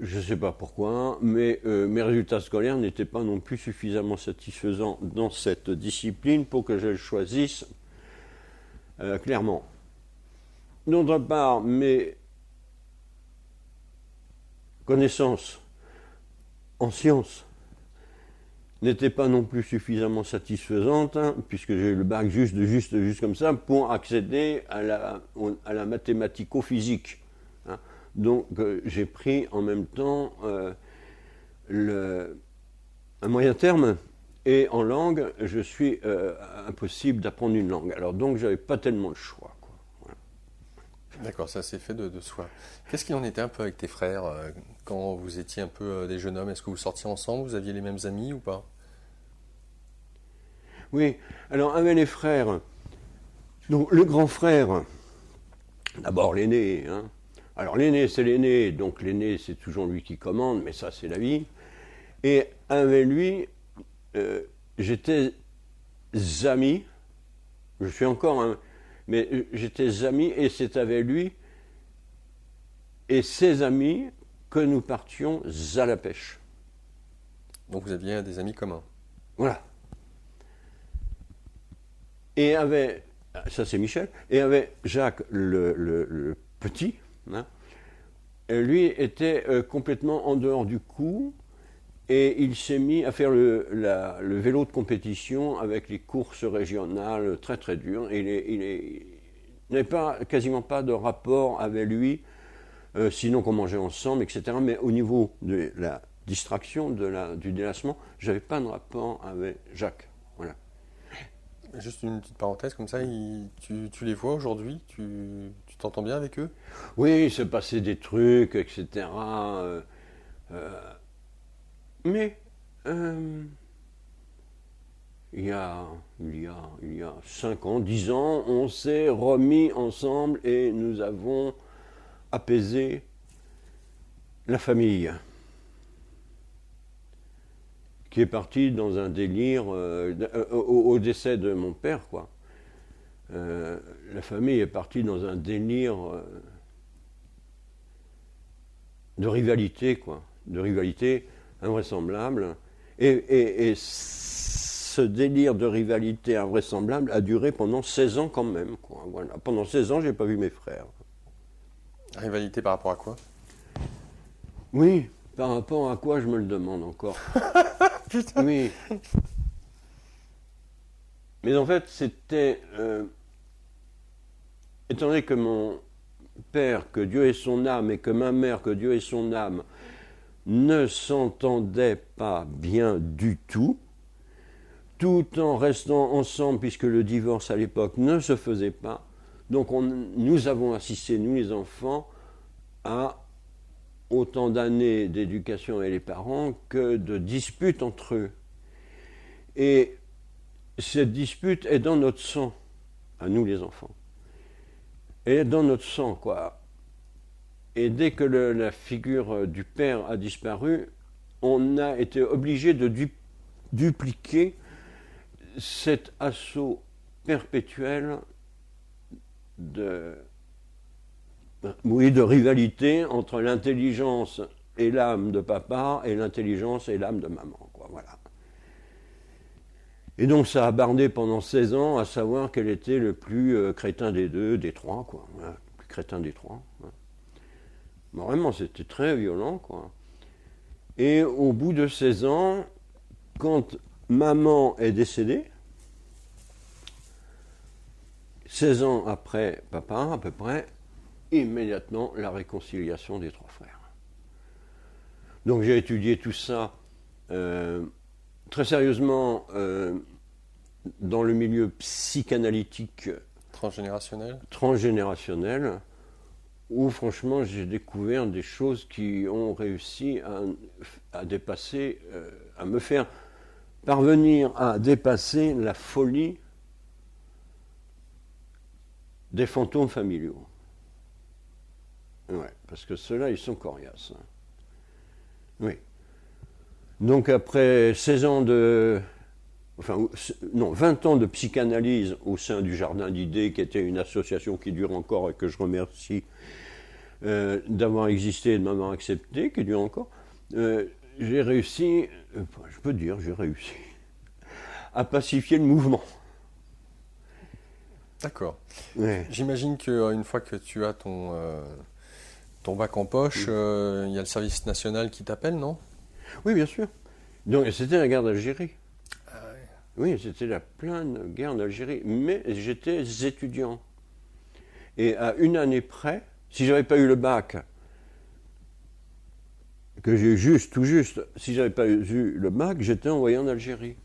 S2: je ne sais pas pourquoi, mais mes résultats scolaires n'étaient pas non plus suffisamment satisfaisants dans cette discipline pour que je le choisisse clairement. D'autre part, mes connaissances en sciences n'étaient pas non plus suffisamment satisfaisantes, hein, puisque j'ai eu le bac juste comme ça, pour accéder à la mathématico-physique. Hein. Donc j'ai pris en même temps un moyen terme, et en langue, je suis impossible d'apprendre une langue. Alors donc j'avais pas tellement le choix. Quoi. Voilà.
S1: D'accord, ça s'est fait de soi. Qu'est-ce qu'il en était un peu avec tes frères quand vous étiez un peu des jeunes hommes? Est-ce que vous sortiez ensemble? Vous aviez les mêmes amis ou pas?
S2: Oui, alors avec les frères, donc le grand frère, d'abord l'aîné, hein. Alors l'aîné c'est l'aîné, donc l'aîné c'est toujours lui qui commande, mais ça c'est la vie. Et avec lui, j'étais ami, je suis encore un, mais j'étais ami et c'est avec lui et ses amis que nous partions à la pêche.
S1: Donc vous aviez des amis communs.
S2: Voilà. Et avec, ça c'est Michel, et avec Jacques le petit, hein, lui était complètement en dehors du coup, et il s'est mis à faire le vélo de compétition avec les courses régionales très très dures. Il n'avait quasiment pas de rapport avec lui, sinon qu'on mangeait ensemble, etc. Mais au niveau de la distraction, du délassement, je n'avais pas de rapport avec Jacques. Voilà.
S1: Juste une petite parenthèse, comme ça, tu les vois aujourd'hui, tu t'entends bien avec eux?
S2: Oui, il s'est passé des trucs, etc. Mais il y a 5 ans, 10 ans, on s'est remis ensemble et nous avons apaisé la famille, qui est partie dans un délire au décès de mon père, quoi. La famille est partie dans un délire de rivalité, quoi, de rivalité invraisemblable. Et ce délire de rivalité invraisemblable a duré pendant 16 ans quand même, quoi. Voilà. Pendant 16 ans, j'ai pas vu mes frères.
S1: Rivalité par rapport à quoi?
S2: Oui, par rapport à quoi, je me le demande encore. Putain. Oui. Mais en fait, c'était... étant donné que mon père, que Dieu ait son âme, et que ma mère, que Dieu ait son âme, ne s'entendaient pas bien du tout en restant ensemble, puisque le divorce à l'époque ne se faisait pas. Donc nous avons assisté, nous les enfants, à autant d'années d'éducation avec les parents que de disputes entre eux. Et cette dispute est dans notre sang, à nous les enfants. Elle est dans notre sang, quoi. Et dès que la figure du père a disparu, on a été obligé de dupliquer cet assaut perpétuel de rivalité entre l'intelligence et l'âme de papa et l'intelligence et l'âme de maman, quoi, voilà. Et donc ça a bardé pendant 16 ans à savoir quel était le plus crétin des trois, quoi, voilà, le plus crétin des trois. Voilà. Bon, vraiment, c'était très violent, quoi. Et au bout de 16 ans, quand maman est décédée, 16 ans après papa, à peu près, immédiatement la réconciliation des trois frères. Donc j'ai étudié tout ça très sérieusement dans le milieu psychanalytique transgénérationnel, où franchement j'ai découvert des choses qui ont réussi à dépasser, à me faire parvenir à dépasser la folie des fantômes familiaux. Ouais, parce que ceux-là, ils sont coriaces. Oui. Donc après 16 ans de... Enfin, non, 20 ans de psychanalyse au sein du Jardin d'Idées, qui était une association qui dure encore et que je remercie d'avoir existé et de m'avoir accepté, qui dure encore, j'ai réussi, je peux dire, j'ai réussi à pacifier le mouvement.
S1: D'accord.
S2: Ouais.
S1: J'imagine qu'une fois que tu as ton bac en poche, il y a le service national qui t'appelle, non?
S2: Oui, bien sûr. Donc, c'était la guerre d'Algérie.
S1: Ah ouais.
S2: Oui, c'était la pleine guerre d'Algérie. Mais j'étais étudiant. Et à une année près, si j'avais pas eu le bac, que j'ai tout juste, si j'avais pas eu le bac, j'étais envoyé en Algérie.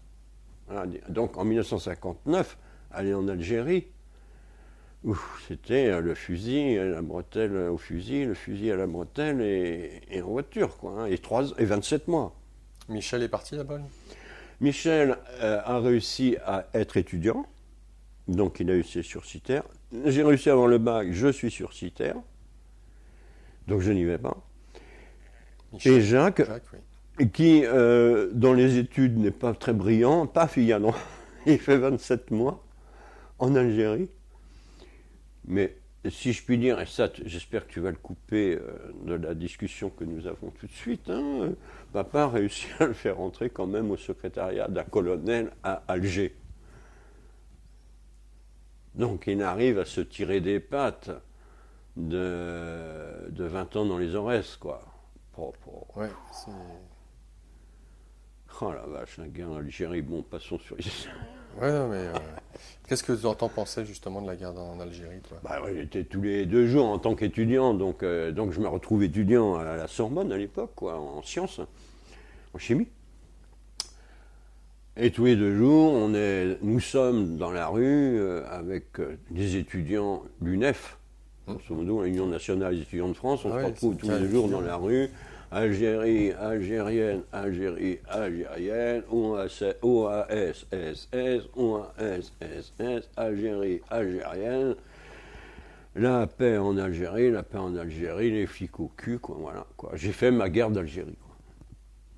S2: Voilà. Donc en 1959, aller en Algérie, c'était le fusil, la bretelle au fusil, le fusil à la bretelle et en voiture, quoi. Hein, et 27 mois.
S1: Michel est parti là-bas, lui?
S2: Michel a réussi à être étudiant, donc il a eu ses sursitaires. J'ai réussi à avoir le bac, je suis sursitaire, donc je n'y vais pas.
S1: Michel.
S2: Et Jacques,
S1: Oui.
S2: qui dans les études n'est pas très brillant, paf, il fait 27 mois en Algérie. Mais si je puis dire, et ça j'espère que tu vas le couper de la discussion que nous avons tout de suite, hein, papa a réussi à le faire entrer quand même au secrétariat d'un colonel à Alger. Donc il arrive à se tirer des pattes de 20 ans dans les Aurès, quoi.
S1: Ouais, c'est...
S2: Oh la vache, la guerre en Algérie, bon, passons sur les...
S1: Ouais, non, mais qu'est-ce que tu en pensais justement de la guerre en Algérie, toi?
S2: Bah ouais, j'étais tous les 2 jours en tant qu'étudiant, donc je me retrouve étudiant à la Sorbonne à l'époque, quoi, en sciences, en chimie. Et tous les 2 jours, nous sommes dans la rue avec des étudiants l'UNEF, grosso modo, l'Union nationale des étudiants de France, on se retrouve tous les 2 jours dans la rue. Algérie, algérienne, Algérie, algérienne, OASSS, OASSS, Algérie, algérienne, la paix en Algérie, les flics au cul, quoi, voilà, quoi. J'ai fait ma guerre d'Algérie, quoi.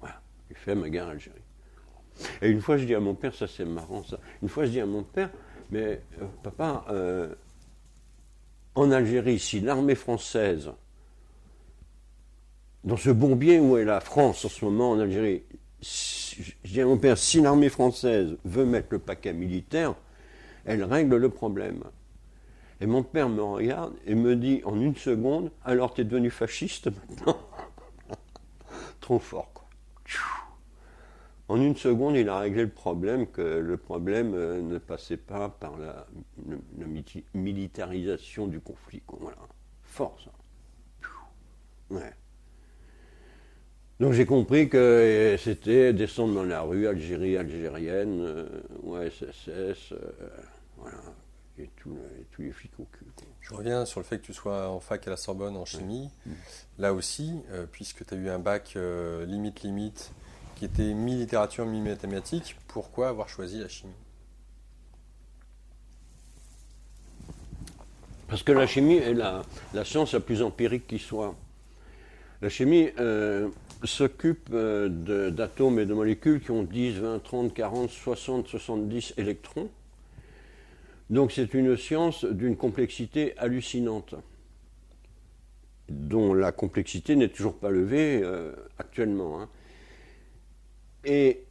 S2: Voilà, j'ai fait ma guerre d'Algérie. Et une fois, je dis à mon père, ça c'est marrant, ça. Une fois, je dis à mon père, mais papa, en Algérie, si l'armée française, dans ce bourbier où est la France en ce moment en Algérie, je dis à mon père, si l'armée française veut mettre le paquet militaire, elle règle le problème. Et mon père me regarde et me dit en une seconde, alors t'es devenu fasciste maintenant? Trop fort, quoi. En une seconde, il a réglé le problème, que le problème ne passait pas par la militarisation du conflit, quoi. Voilà. Fort, ça. Ouais. Donc j'ai compris que c'était descendre dans la rue, Algérie, algérienne, OSSS, voilà, et tous les flics au cul, quoi.
S1: Je reviens sur le fait que tu sois en fac à la Sorbonne en chimie. Ouais. Là aussi, puisque tu as eu un bac limite, qui était mi-littérature, mi-mathématiques, pourquoi avoir choisi la chimie?
S2: Parce que la chimie est la science la plus empirique qui soit. La chimie s'occupe d'atomes et de molécules qui ont 10, 20, 30, 40, 60, 70 électrons. Donc c'est une science d'une complexité hallucinante, dont la complexité n'est toujours pas levée actuellement. Hein. Et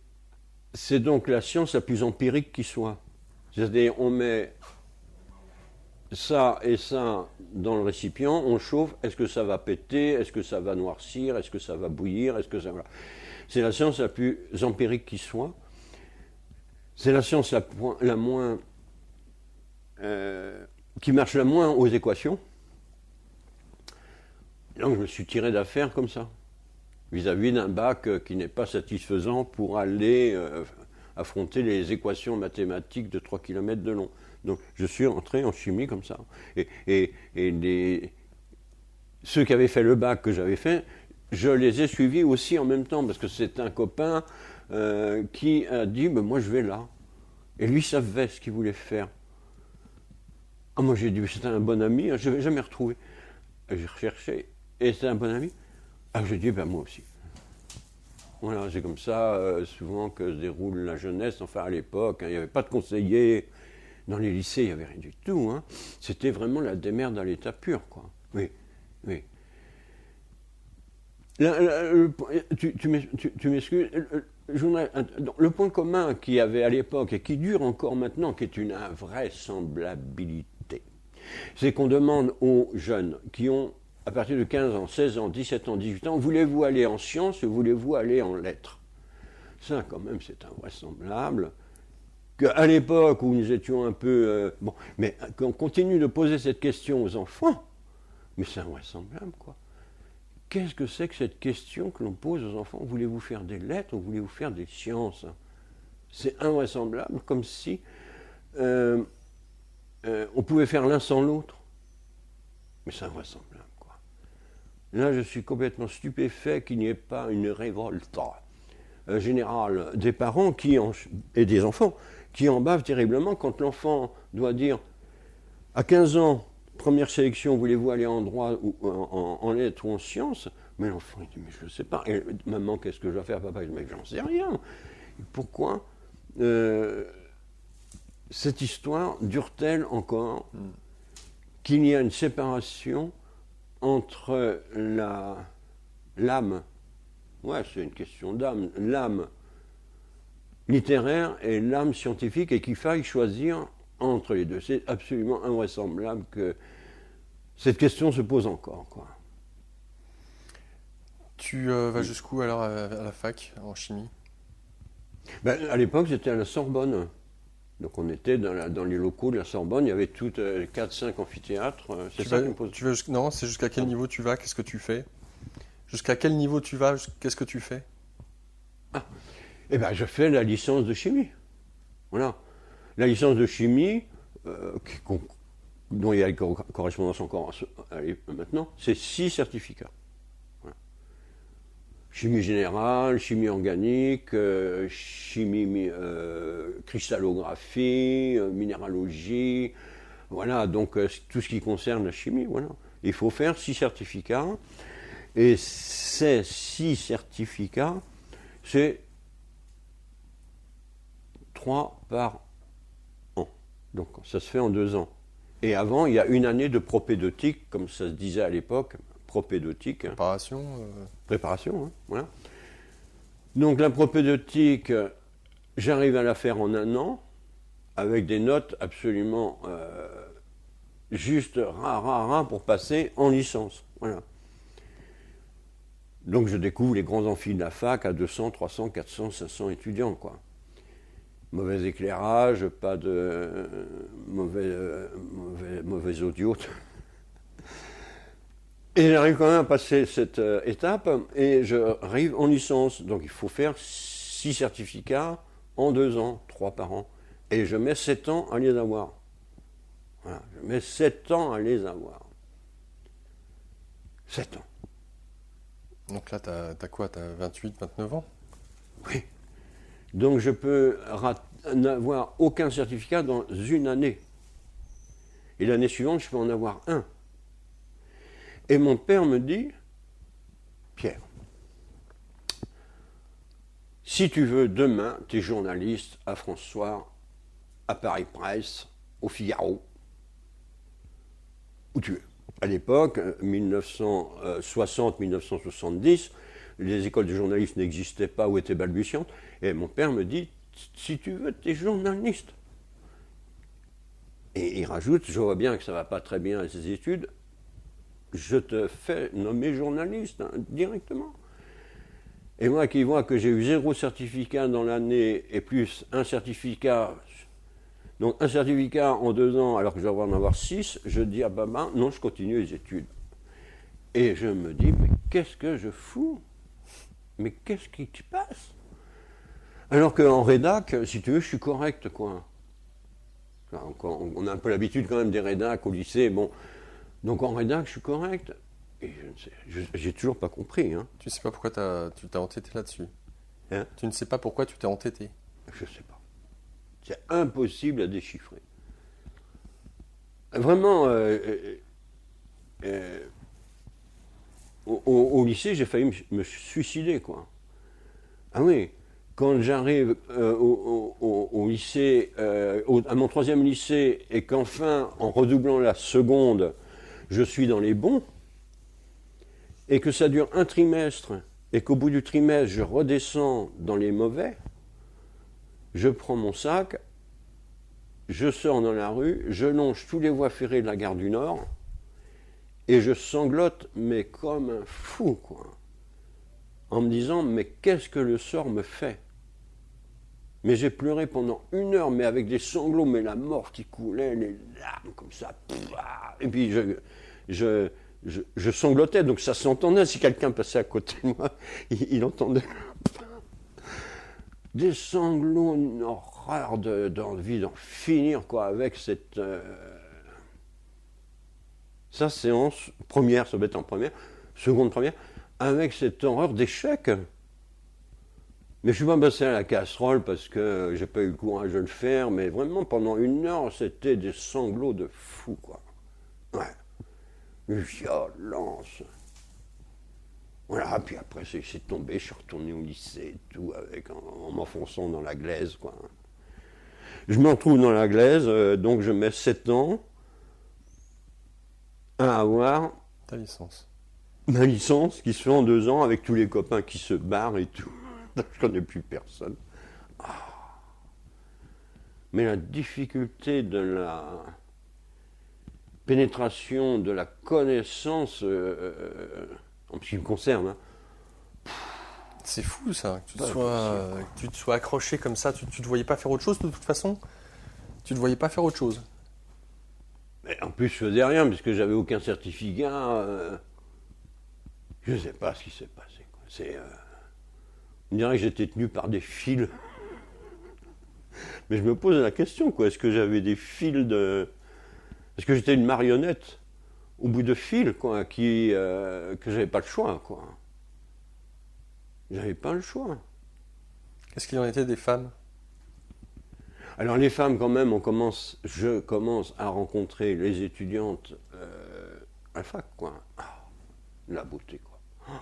S2: c'est donc la science la plus empirique qui soit. C'est-à-dire on met ça et ça dans le récipient, on chauffe, est-ce que ça va péter, est-ce que ça va noircir, est-ce que ça va bouillir, est-ce que ça... Voilà. C'est la science la plus empirique qui soit. C'est la science la moins... qui marche la moins aux équations. Donc je me suis tiré d'affaire comme ça, vis-à-vis d'un bac qui n'est pas satisfaisant pour aller affronter les équations mathématiques de 3 km de long. Donc je suis rentré en chimie comme ça. Et ceux qui avaient fait le bac que j'avais fait, je les ai suivis aussi en même temps, parce que c'est un copain qui a dit ben, moi je vais là. Et lui savait ce qu'il voulait faire. Ah, moi j'ai dit c'était un bon ami, je ne l'ai jamais retrouvé. J'ai recherché, et c'était un bon ami. Ah, j'ai dit ben moi aussi. Voilà, c'est comme ça souvent que se déroule la jeunesse, enfin à l'époque, hein, il n'y avait pas de conseillers. Dans les lycées, il n'y avait rien du tout. Hein. C'était vraiment la démerde à l'état pur, quoi. Oui, oui. Tu m'excuses. Le point commun qu'il y avait à l'époque et qui dure encore maintenant, qui est une invraisemblabilité, c'est qu'on demande aux jeunes qui ont à partir de 15 ans, 16 ans, 17 ans, 18 ans, voulez-vous aller en sciences ou voulez-vous aller en lettres? Ça, quand même, c'est invraisemblable. Qu'à l'époque où nous étions un peu... bon, mais qu'on continue de poser cette question aux enfants, mais c'est invraisemblable, quoi. Qu'est-ce que c'est que cette question que l'on pose aux enfants? Voulez-vous faire des lettres ou voulez-vous faire des sciences? C'est invraisemblable, comme si on pouvait faire l'un sans l'autre. Mais c'est invraisemblable, quoi. Là, je suis complètement stupéfait qu'il n'y ait pas une révolte générale des parents et des enfants qui en bavent terriblement quand l'enfant doit dire à 15 ans, première sélection, voulez-vous aller en droit ou en lettres ou en sciences? Mais l'enfant, il dit, mais je ne sais pas. Et maman, qu'est-ce que je dois faire, papa? Il dit, mais j'en sais rien. Pourquoi cette histoire dure-t-elle encore qu'il y a une séparation entre l'âme, ouais, c'est une question d'âme, l'âme littéraire et l'âme scientifique, et qu'il faille choisir entre les deux? C'est absolument invraisemblable que cette question se pose encore, quoi.
S1: Tu vas jusqu'où alors à la fac, en chimie?
S2: À l'époque, j'étais à la Sorbonne. Donc on était dans les locaux de la Sorbonne, il y avait toutes 4-5 amphithéâtres. C'est ça qui me pose...
S1: Non, c'est jusqu'à quel niveau tu vas? Qu'est-ce que tu fais? Jusqu'à quel niveau tu vas? Qu'est-ce que tu fais?
S2: Eh bien, je fais la licence de chimie. Voilà. La licence de chimie, dont il y a une correspondance encore maintenant, c'est 6 certificats. Voilà. Chimie générale, chimie organique, chimie cristallographie, minéralogie, voilà, donc tout ce qui concerne la chimie, voilà. Il faut faire 6 certificats, et ces 6 certificats, c'est 3 par an. Donc ça se fait en 2 ans. Et avant, il y a une année de propédeutique, comme ça se disait à l'époque, propédeutique.
S1: Préparation
S2: Préparation, hein, voilà. Donc la propédeutique, j'arrive à la faire en 1 an, avec des notes absolument juste rares pour passer en licence. Voilà. Donc je découvre les grands amphis de la fac à 200, 300, 400, 500 étudiants, quoi. Mauvais éclairage, pas de mauvais audio. Et j'arrive quand même à passer cette étape et j'arrive en licence. Donc il faut faire 6 certificats en 2 ans, 3 par an. Et je mets 7 ans à les avoir. Voilà, je mets 7 ans à les avoir. 7 ans.
S1: Donc là, t'as quoi? T'as 28, 29 ans?
S2: Oui. Donc je peux n'avoir aucun certificat dans une année. Et l'année suivante, je peux en avoir un. Et mon père me dit, Pierre, si tu veux, demain, tu es journaliste à France Soir, à Paris Presse, au Figaro, où tu veux. À l'époque, 1960-1970, les écoles de journalistes n'existaient pas ou étaient balbutiantes. Et mon père me dit, si tu veux, tu es journaliste. Et il rajoute, je vois bien que ça ne va pas très bien à ses études, je te fais nommer journaliste, hein, directement. Et moi qui vois que j'ai eu 0 certificat dans l'année et plus un certificat, donc un certificat en 2 ans alors que je dois en avoir 6, je dis à papa, non, je continue les études. Et je me dis, mais qu'est-ce que je fous? Mais qu'est-ce qui te passe? Alors qu'en rédac, si tu veux, je suis correct, quoi. On a un peu l'habitude quand même des rédacs au lycée, bon. Donc en rédac, je suis correct. Et je ne sais, j'ai toujours pas compris. Hein.
S1: Tu ne sais pas pourquoi tu t'es entêté là-dessus.
S2: Hein?
S1: Tu ne sais pas pourquoi tu t'es entêté.
S2: Je ne sais pas. C'est impossible à déchiffrer. Vraiment, au lycée, j'ai failli me suicider, quoi. Ah oui, quand j'arrive au lycée, à mon 3e lycée, et qu'enfin, en redoublant la seconde, je suis dans les bons, et que ça dure un trimestre, et qu'au bout du trimestre, je redescends dans les mauvais, je prends mon sac, je sors dans la rue, je longe tous les voies ferrées de la gare du Nord, et je sanglote, mais comme un fou, quoi. En me disant, mais qu'est-ce que le sort me fait? Mais j'ai pleuré pendant 1 heure, mais avec des sanglots, mais la mort qui coulait, les larmes comme ça. Et puis je sanglotais, donc ça s'entendait. Si quelqu'un passait à côté de moi, il entendait des sanglots, une horreur d'envie d'en finir, quoi, avec cette... Sa séance, première, ça va être en première, seconde première, avec cette horreur d'échec. Mais je suis pas passé à la casserole parce que j'ai pas eu le courage de le faire, mais vraiment pendant 1 heure, c'était des sanglots de fou, quoi. Ouais. Une violence. Voilà, puis après c'est tombé, je suis retourné au lycée et tout, en m'enfonçant dans la glaise, quoi. Je me retrouve dans la glaise, donc je mets 7 ans à avoir
S1: Ta licence.
S2: ma licence qui se fait en 2 ans avec tous les copains qui se barrent et tout. Je connais plus personne. Mais la difficulté de la pénétration, de la connaissance, en ce qui me concerne, hein.
S1: C'est fou ça, que tu te sois accroché comme ça, tu ne te voyais pas faire autre chose de toute façon? Tu ne te voyais pas faire autre chose?
S2: Mais en plus, je faisais rien, puisque j'avais aucun certificat. Je ne sais pas ce qui s'est passé, quoi. On dirait que j'étais tenu par des fils. Mais je me pose la question, quoi. Est-ce que j'avais des fils de... Est-ce que j'étais une marionnette au bout de fils, quoi, que j'avais pas le choix, quoi. J'avais pas le choix.
S1: Qu'est-ce qu'il en était des femmes?
S2: Alors les femmes, quand même, je commence à rencontrer les étudiantes à la fac, quoi. Ah, la beauté, quoi. Ah,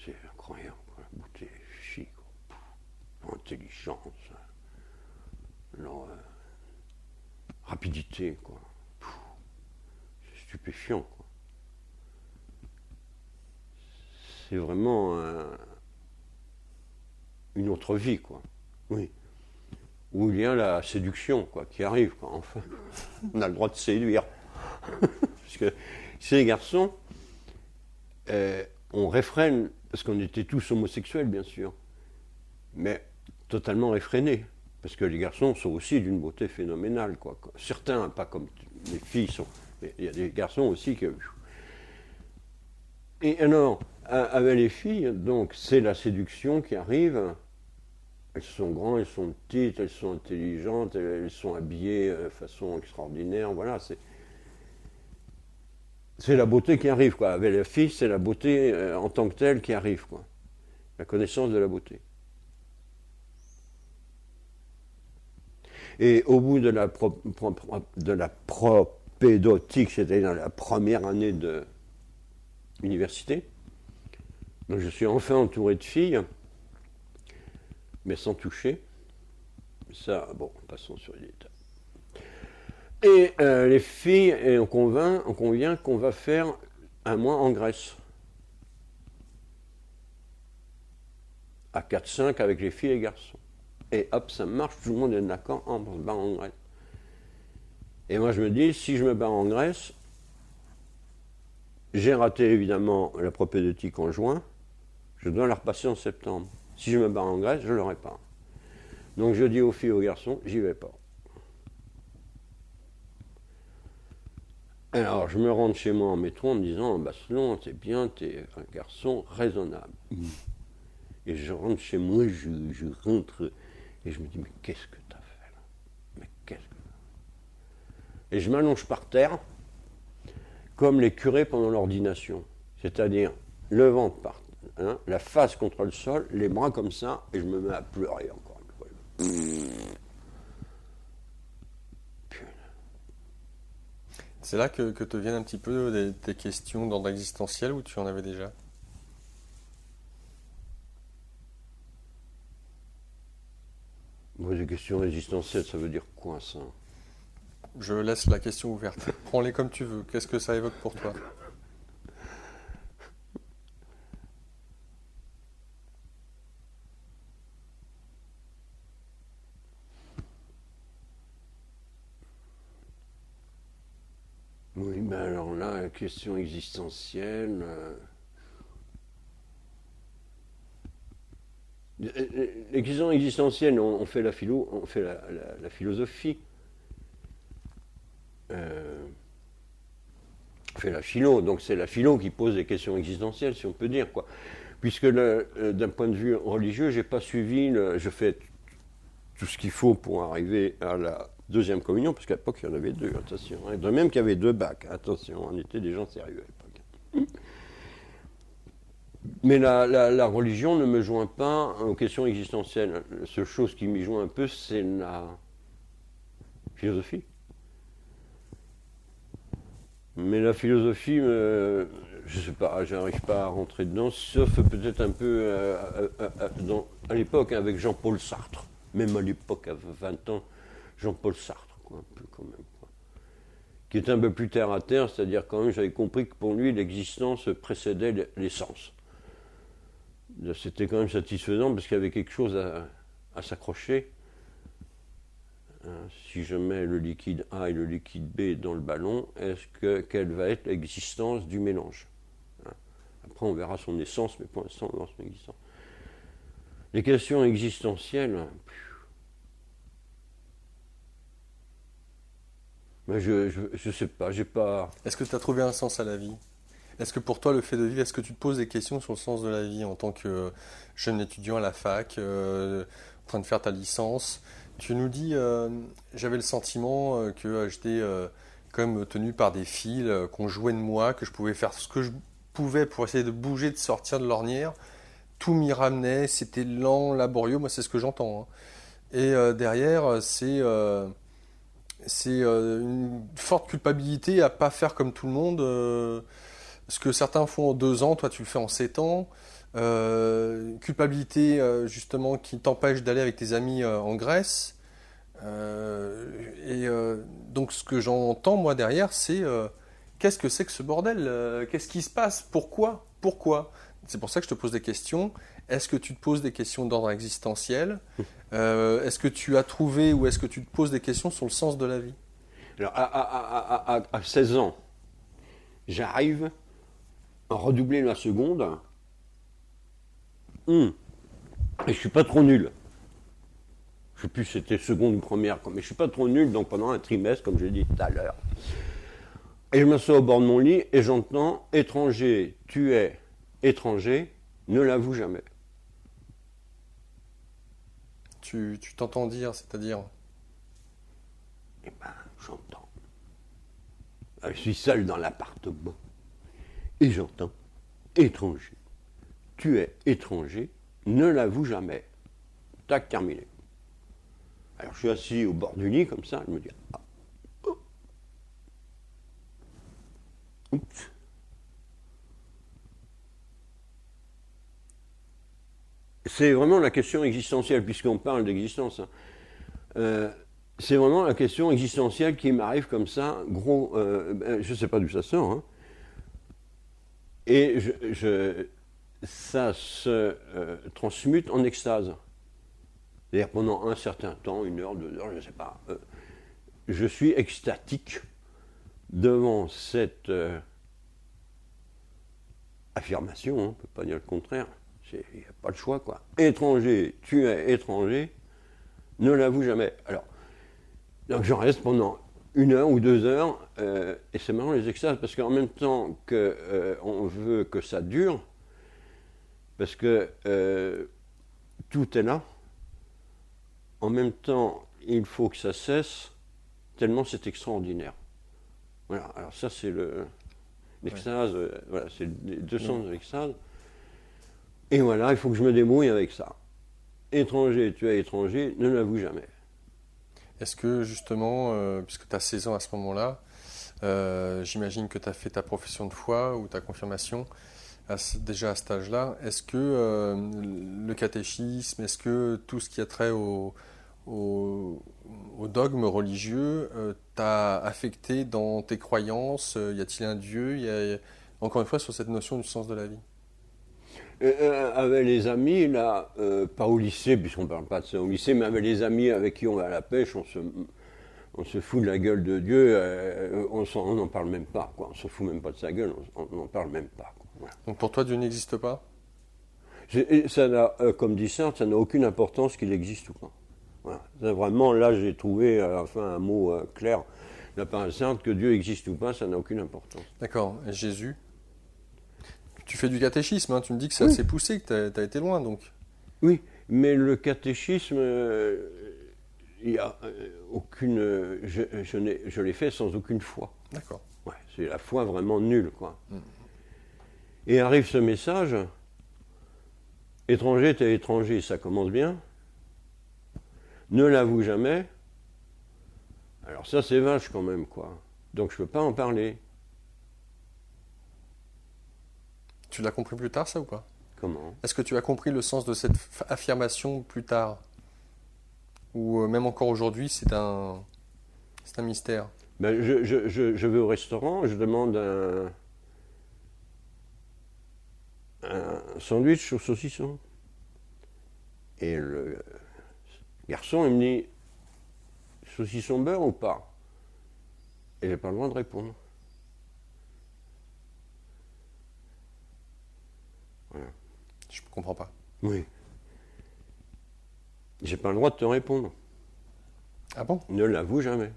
S2: c'est incroyable, quoi. La beauté, les filles, quoi. L'intelligence, leur rapidité, quoi. C'est stupéfiant, quoi. C'est vraiment une autre vie, quoi. Oui. Où il y a la séduction, quoi, qui arrive, quoi. Enfin, on a le droit de séduire. Parce que chez les garçons, on réfrène, parce qu'on était tous homosexuels, bien sûr, mais totalement réfrénés. Parce que les garçons sont aussi d'une beauté phénoménale, quoi. Certains, pas comme les filles sont. Mais il y a des garçons aussi qui... Et alors, avec les filles, donc, c'est la séduction qui arrive. Elles sont grandes, elles sont petites, elles sont intelligentes, elles sont habillées de façon extraordinaire. Voilà, c'est la beauté qui arrive, quoi. Avec les filles, c'est la beauté en tant que telle qui arrive, quoi. La connaissance de la beauté. Et au bout de la propédeutique, c'était dans la première année de l'université, donc je suis enfin entouré de filles, mais sans toucher. Ça, bon, passons sur les détails. Et les filles, et on convient qu'on va faire un mois en Grèce. À 4-5 avec les filles et les garçons. Et hop, ça marche, tout le monde est d'accord, on se barre en Grèce. Et moi je me dis, si je me barre en Grèce, j'ai raté évidemment la propédeutique en juin, je dois la repasser en septembre. Si je me barre en Grèce, je ne l'aurai pas. Donc je dis aux filles et aux garçons, j'y vais pas. Alors je me rentre chez moi en métro en me disant, bah selon, t'es bien, t'es un garçon raisonnable. Et je rentre chez moi, je rentre, et je me dis, mais qu'est-ce que t'as fait là? Mais qu'est-ce que... Et je m'allonge par terre, comme les curés pendant l'ordination. C'est-à-dire, le ventre par terre, hein, la face contre le sol, les bras comme ça, et je me mets à pleurer encore une fois.
S1: C'est là que te viennent un petit peu des questions d'ordre existentiel ou tu en avais déjà?
S2: Moi, des questions existentielles, ça veut dire quoi, ça?
S1: Je laisse la question ouverte. Prends-les comme tu veux. Qu'est-ce que ça évoque pour toi?
S2: Ben alors là, question existentielle. Les questions existentielles, on fait la philo, on fait la philosophie. On fait la philo, donc c'est la philo qui pose des questions existentielles, si on peut dire, quoi. Puisque d'un point de vue religieux, j'ai pas suivi, je fais tout ce qu'il faut pour arriver à la deuxième communion, parce qu'à l'époque il y en avait deux, attention. Hein. De même qu'il y avait 2 bacs, attention, on était des gens sérieux à l'époque. Mais la religion ne me joint pas aux questions existentielles. La seule chose qui m'y joint un peu, c'est la philosophie. Mais la philosophie, je sais pas, j'arrive pas à rentrer dedans, sauf peut-être un peu à l'époque, hein, avec Jean-Paul Sartre. Même à l'époque, à 20 ans, Jean-Paul Sartre, quoi, un peu quand même. Quoi. Qui était un peu plus terre à terre, c'est-à-dire quand même, j'avais compris que pour lui, l'existence précédait l'essence. C'était quand même satisfaisant parce qu'il y avait quelque chose à s'accrocher. Si je mets le liquide A et le liquide B dans le ballon, quelle va être l'existence du mélange? Après, on verra son essence, mais pour l'instant, on verra son existence. Les questions existentielles, mais je sais pas, j'ai pas...
S1: Est-ce que tu as trouvé un sens à la vie? Est-ce que pour toi, le fait de vivre, est-ce que tu te poses des questions sur le sens de la vie en tant que jeune étudiant à la fac, en train de faire ta licence? Tu nous dis, j'avais le sentiment que j'étais quand même tenu par des fils, qu'on jouait de moi, que je pouvais faire ce que je pouvais pour essayer de bouger, de sortir de l'ornière. Tout m'y ramenait, c'était lent, laborieux, moi c'est ce que j'entends. Hein. Et derrière, c'est une forte culpabilité à pas faire comme tout le monde. Ce que certains font en 2 ans, toi tu le fais en 7 ans. Culpabilité justement qui t'empêche d'aller avec tes amis en Grèce. Donc ce que j'entends moi derrière, c'est qu'est-ce que c'est que ce bordel? Qu'est-ce qui se passe? Pourquoi? Pourquoi? C'est pour ça que je te pose des questions. Est-ce que tu te poses des questions d'ordre existentiel? Est-ce que tu as trouvé ou est-ce que tu te poses des questions sur le sens de la vie?
S2: Alors, à 16 ans, j'arrive à redoubler la seconde. Et je suis pas trop nul. Je sais plus si c'était seconde ou première, mais je suis pas trop nul, donc pendant un trimestre, comme je l'ai dit tout à l'heure. Et je m'assois au bord de mon lit et j'entends « Étranger, tu es étranger, ne l'avoue jamais ».
S1: Tu t'entends dire, c'est-à-dire?
S2: Eh ben, j'entends. Je suis seul dans l'appartement. Et j'entends « Étranger, tu es étranger, ne l'avoue jamais ». Tac, terminé. Alors je suis assis au bord du lit comme ça, je me dis « Ah, oh. Oups ». C'est vraiment la question existentielle, puisqu'on parle d'existence. Hein. C'est vraiment la question existentielle qui m'arrive comme ça, gros, je ne sais pas d'où ça sort. Hein. Et ça se transmute en extase. C'est-à-dire pendant un certain temps, 1 heure, 2 heures, je ne sais pas, je suis extatique devant cette affirmation, hein, on ne peut pas dire le contraire. Il n'y a pas le choix, quoi. Étranger, tu es étranger, ne l'avoue jamais. Alors, donc j'en reste pendant 1 heure ou 2 heures, et c'est marrant les extases, parce qu'en même temps qu'on veut que ça dure, parce que tout est là, en même temps, il faut que ça cesse, tellement c'est extraordinaire. Voilà, alors ça c'est l'extase, voilà, c'est les 2 sens de l'extase. Et voilà, il faut que je me débrouille avec ça. Étranger, tu es étranger, ne l'avoue jamais.
S1: Est-ce que justement, puisque tu as 16 ans à ce moment-là, j'imagine que tu as fait ta profession de foi ou ta confirmation déjà à cet âge-là, est-ce que le catéchisme, est-ce que tout ce qui a trait au dogme religieux t'a affecté dans tes croyances? Y a-t-il un Dieu? Encore une fois, sur cette notion du sens de la vie.
S2: Avec les amis, là, pas au lycée, puisqu'on ne parle pas de ça au lycée, mais avec les amis avec qui on va à la pêche, on se fout de la gueule de Dieu, on n'en parle même pas, quoi. On se fout même pas de sa gueule, on n'en parle même pas, quoi. Voilà.
S1: Donc pour toi, Dieu n'existe pas?
S2: Et ça n'a, comme dit Sartre, ça n'a aucune importance qu'il existe ou pas. Voilà. Ça, vraiment, là, j'ai trouvé un mot clair de la part de Sartre, que Dieu existe ou pas, ça n'a aucune importance.
S1: D'accord. Et Jésus? Tu fais du catéchisme, hein, tu me dis que c'est
S2: Oui.
S1: assez poussé, que tu as été loin, donc.
S2: Oui, mais le catéchisme, il y a aucune, je l'ai fait sans aucune foi.
S1: D'accord.
S2: Ouais, c'est la foi vraiment nulle, quoi. Et arrive ce message, étranger, t'es étranger, ça commence bien. Ne l'avoue jamais. Alors ça, c'est vache quand même, quoi. Donc je peux pas en parler.
S1: Tu l'as compris plus tard, ça, ou pas?
S2: Comment?
S1: Est-ce que tu as compris le sens de cette affirmation plus tard? Ou même encore aujourd'hui, c'est un mystère?
S2: Ben, je vais au restaurant, je demande un sandwich au saucisson. Et le garçon, il me dit, saucisson beurre ou pas? Et j'ai pas le droit de répondre. Voilà.
S1: Je ne comprends pas.
S2: Oui. J'ai pas le droit de te répondre.
S1: Ah bon?
S2: Ne l'avoue jamais.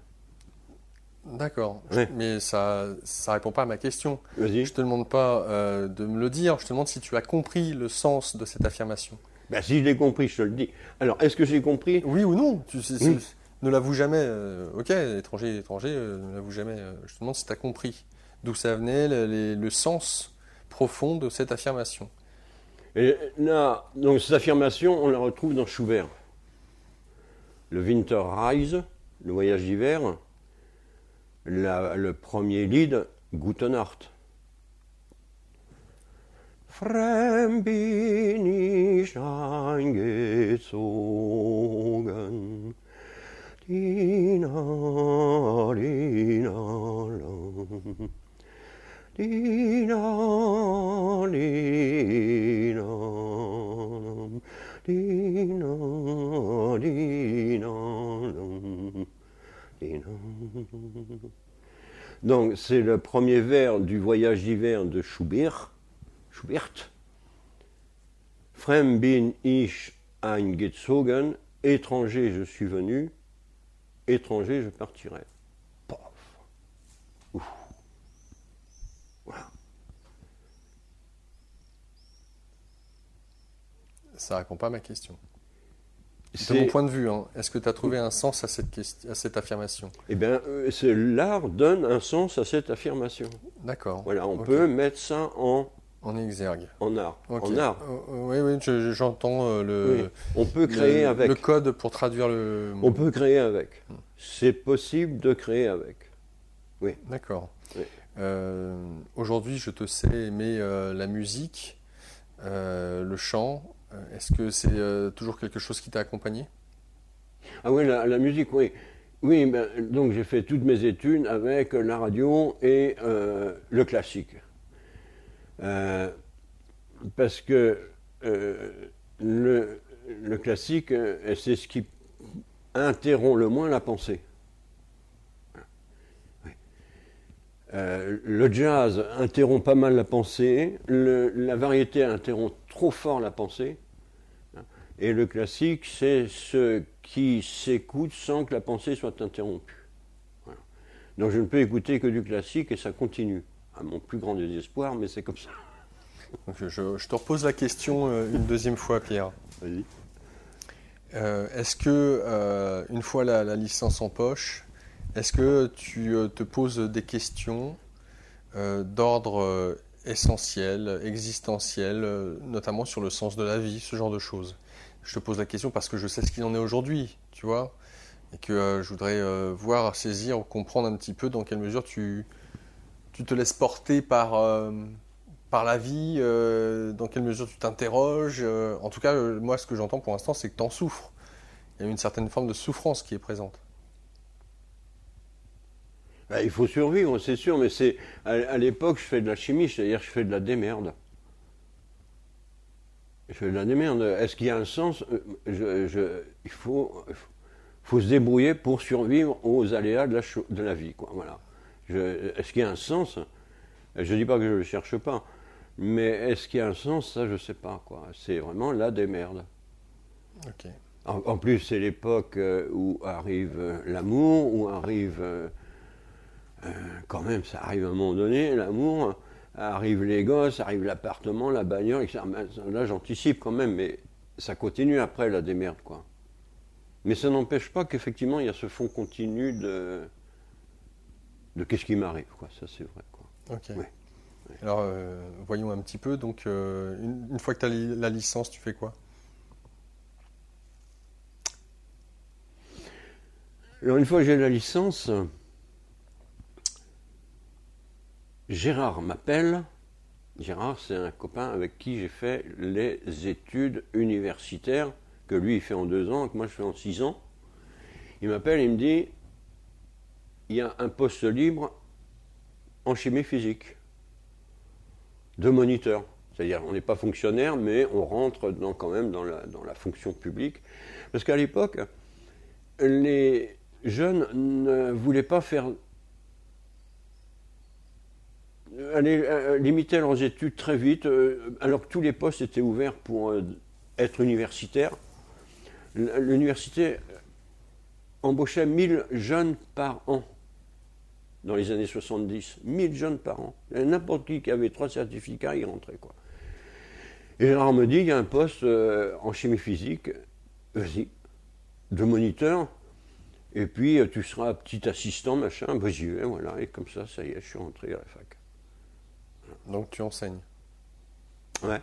S1: D'accord.
S2: Ouais.
S1: Mais ça répond pas à ma question.
S2: Vas-y.
S1: Je te demande pas de me le dire, je te demande si tu as compris le sens de cette affirmation.
S2: Ben, si je l'ai compris, je te le dis. Alors, est-ce que j'ai compris?
S1: Oui ou non?
S2: Oui.
S1: Ne l'avoue jamais. Ok, étranger, ne l'avoue jamais. Je te demande si tu as compris d'où ça venait, le sens profond de cette affirmation.
S2: Et là, donc cette affirmation, on la retrouve dans Schubert. Le Winterreise, le voyage d'hiver, le premier lied, Gute Nacht. Fremd bin ich eingezogen, Dina, Dina, Lam. Dina, Dina, Lam. Dina, Dina, Lam. Dina. Donc c'est le premier vers du voyage d'hiver de Schubert. Fremd bin ich eingezogen, étranger je suis venu, étranger je partirai. Pof. Ouf. Voilà.
S1: Ça répond pas à ma question. De mon point de vue, hein, est-ce que tu as trouvé un sens à cette affirmation?
S2: Eh bien, l'art donne un sens à cette affirmation.
S1: D'accord.
S2: Voilà, on
S1: Ok.
S2: peut mettre ça en
S1: exergue.
S2: art.
S1: Ok.
S2: En art.
S1: Oui, j'entends
S2: Oui. On peut créer avec.
S1: le code pour traduire le.
S2: On peut créer avec. C'est possible de créer avec. Oui.
S1: D'accord.
S2: Oui.
S1: Aujourd'hui, je te sais aimer la musique, le chant. Est-ce que c'est toujours quelque chose qui t'a accompagné?
S2: Ah oui, la musique, oui. Oui, ben, donc j'ai fait toutes mes études avec la radio et le classique. Parce que le classique, c'est ce qui interrompt le moins la pensée. Oui. Le jazz interrompt pas mal la pensée, la variété interrompt trop fort la pensée, et le classique, c'est ce qui s'écoute sans que la pensée soit interrompue. Voilà. Donc je ne peux écouter que du classique et ça continue. À mon plus grand désespoir, mais c'est comme ça.
S1: Donc, je te repose la question une deuxième fois, Pierre.
S2: Vas-y.
S1: Est-ce que, une fois la licence en poche, est-ce que tu te poses des questions d'ordre essentiel, existentiel, notamment sur le sens de la vie, ce genre de choses? Je te pose la question parce que je sais ce qu'il en est aujourd'hui, tu vois, et que je voudrais voir, saisir, comprendre un petit peu dans quelle mesure tu te laisses porter par la vie, dans quelle mesure tu t'interroges. En tout cas, moi, ce que j'entends pour l'instant, c'est que tu en souffres. Il y a une certaine forme de souffrance qui est présente.
S2: Ben, il faut survivre, c'est sûr, mais c'est à l'époque, je fais de la chimie, c'est-à-dire je fais de la démerde. Je fais de la démerde. Est-ce qu'il y a un sens? Il faut faut se débrouiller pour survivre aux aléas de la vie, quoi. Voilà. Est-ce qu'il y a un sens? Je ne dis pas que je ne le cherche pas, mais est-ce qu'il y a un sens? Ça, je ne sais pas, quoi. C'est vraiment la démerde.
S1: Ok.
S2: En plus, c'est l'époque où arrive l'amour, où arrive, quand même, ça arrive à un moment donné, l'amour, arrive les gosses, arrive l'appartement, la bagnole, etc. Là, j'anticipe quand même, mais ça continue après la démerde, quoi. Mais ça n'empêche pas qu'effectivement, il y a ce fond continu de qu'est-ce qui m'arrive, quoi. Ça, c'est vrai, quoi.
S1: Ok.
S2: Ouais.
S1: Alors, voyons un petit peu. Donc, une fois que tu as la licence, tu fais quoi?
S2: Alors, une fois que j'ai la licence, Gérard m'appelle. Gérard, c'est un copain avec qui j'ai fait les études universitaires, que lui, il fait en 2 ans, que moi, je fais en 6 ans. Il m'appelle et il me dit, il y a un poste libre en chimie physique, de moniteur. C'est-à-dire, on n'est pas fonctionnaire, mais on rentre quand même dans la fonction publique. Parce qu'à l'époque, les jeunes ne voulaient pas limiter leurs études très vite, alors que tous les postes étaient ouverts pour être universitaires. L'université embauchait 1000 jeunes par an dans les années 70. 1000 jeunes par an. N'importe qui avait 3 certificats, il rentrait, quoi. Et Gérard me dit, il y a un poste en chimie physique, vas-y, de moniteur, et puis tu seras petit assistant, machin, bah, j'y vais, voilà, et comme ça y est, je suis rentré à la fac.
S1: Donc, tu enseignes.
S2: Ouais.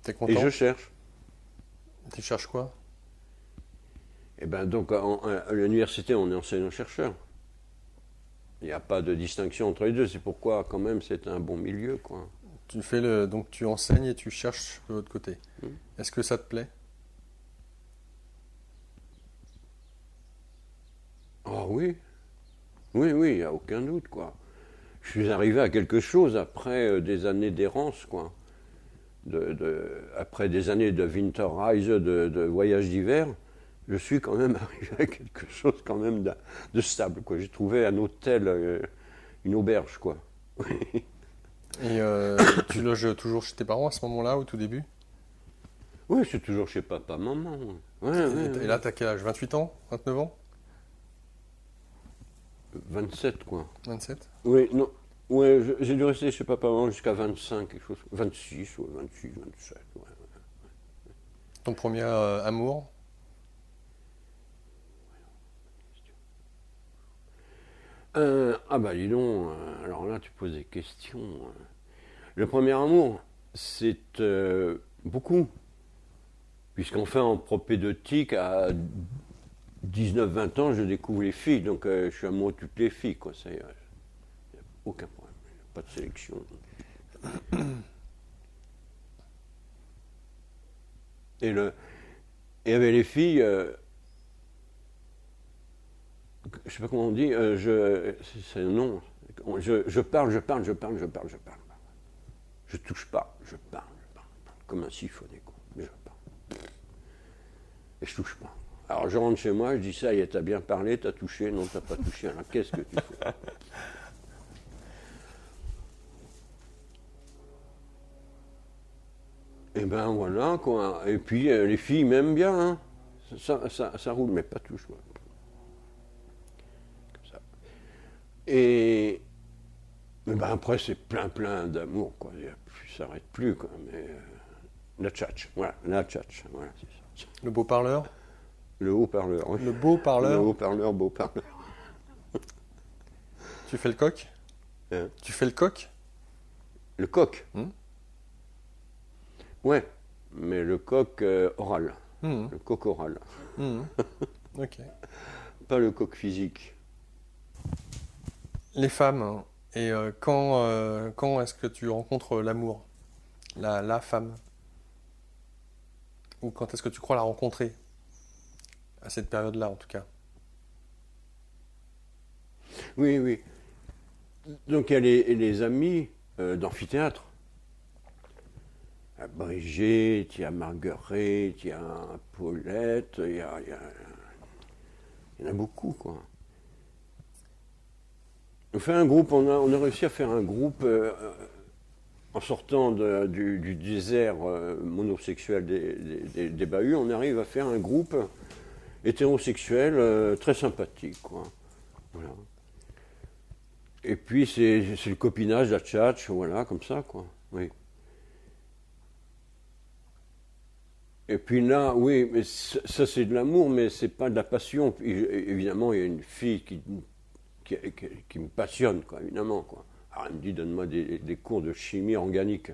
S1: T'es content?
S2: Et je cherche.
S1: Tu cherches quoi?
S2: Et ben donc à l'université, on est enseignant-chercheur. Il n'y a pas de distinction entre les deux, c'est pourquoi quand même c'est un bon milieu, quoi.
S1: Donc, tu enseignes et tu cherches de l'autre côté. Est-ce que ça te plaît?
S2: Ah oui, oui, oui, il n'y a aucun doute, quoi. Je suis arrivé à quelque chose après des années d'errance, quoi. Après des années de Winterreise, de voyage d'hiver, je suis quand même arrivé à quelque chose quand même de stable, quoi. J'ai trouvé un hôtel, une auberge, quoi.
S1: Et tu loges toujours chez tes parents à ce moment-là, au tout début?
S2: Oui, je suis toujours chez papa, maman. Ouais,
S1: Et là, t'as quel âge? 28 ans? 29 ans?
S2: 27, quoi.
S1: 27?
S2: Oui, non. Ouais, j'ai dû rester chez papa maman jusqu'à 25, quelque chose. 26, ouais, 26, 27, ouais.
S1: Ton premier amour?
S2: Ah bah dis donc, alors là tu poses des questions. Le premier amour, c'est beaucoup. Puisqu'enfin en propédeutique, à 19-20 ans, je découvre les filles. Donc je suis amoureux de toutes les filles, quoi. Ça y est, aucun problème, pas de sélection. Et avec les filles, je sais pas comment on dit, c'est non. Je parle. Je touche pas, je parle. Comme un siphonné, quoi. Je parle. Et je touche pas. Alors je rentre chez moi, je dis ça, y est, t'as bien parlé, t'as touché, non, t'as pas touché, alors qu'est-ce que tu fais? Et ben voilà, quoi. Et puis les filles m'aiment bien, hein. Ça roule, mais pas touche, quoi. Comme ça. Et ben après, c'est plein d'amour, quoi. Ça s'arrête plus, quoi. Mais la tchatch, voilà, c'est ça.
S1: Le beau parleur?
S2: Le haut-parleur, oui.
S1: Le beau parleur?
S2: Le haut-parleur, beau parleur.
S1: Tu fais le coq?
S2: Hein?
S1: Tu fais le coq?
S2: Le coq.
S1: Hmm.
S2: Ouais, mais le coq oral.
S1: Hmm.
S2: Le coq oral.
S1: Hmm. Ok.
S2: Pas le coq physique.
S1: Les femmes, hein. Et quand est-ce que tu rencontres l'amour? La femme? Ou quand est-ce que tu crois la rencontrer? À cette période-là, en tout cas.
S2: Oui, oui. Donc il y a les amis d'amphithéâtre. Il y a Brigitte, il y a Marguerite, il y a Paulette, il y a Il y en a beaucoup, quoi. On fait un groupe, on a réussi à faire un groupe en sortant du désert monosexuel des Bahuts, on arrive à faire un groupe hétérosexuel très sympathique, quoi. Voilà. Et puis c'est le copinage, la tchatch, voilà, comme ça, quoi. Oui. Et puis là, oui, mais ça c'est de l'amour, mais c'est pas de la passion. Évidemment, il y a une fille qui me passionne, quoi, évidemment, quoi. Alors, elle me dit, donne-moi des cours de chimie organique.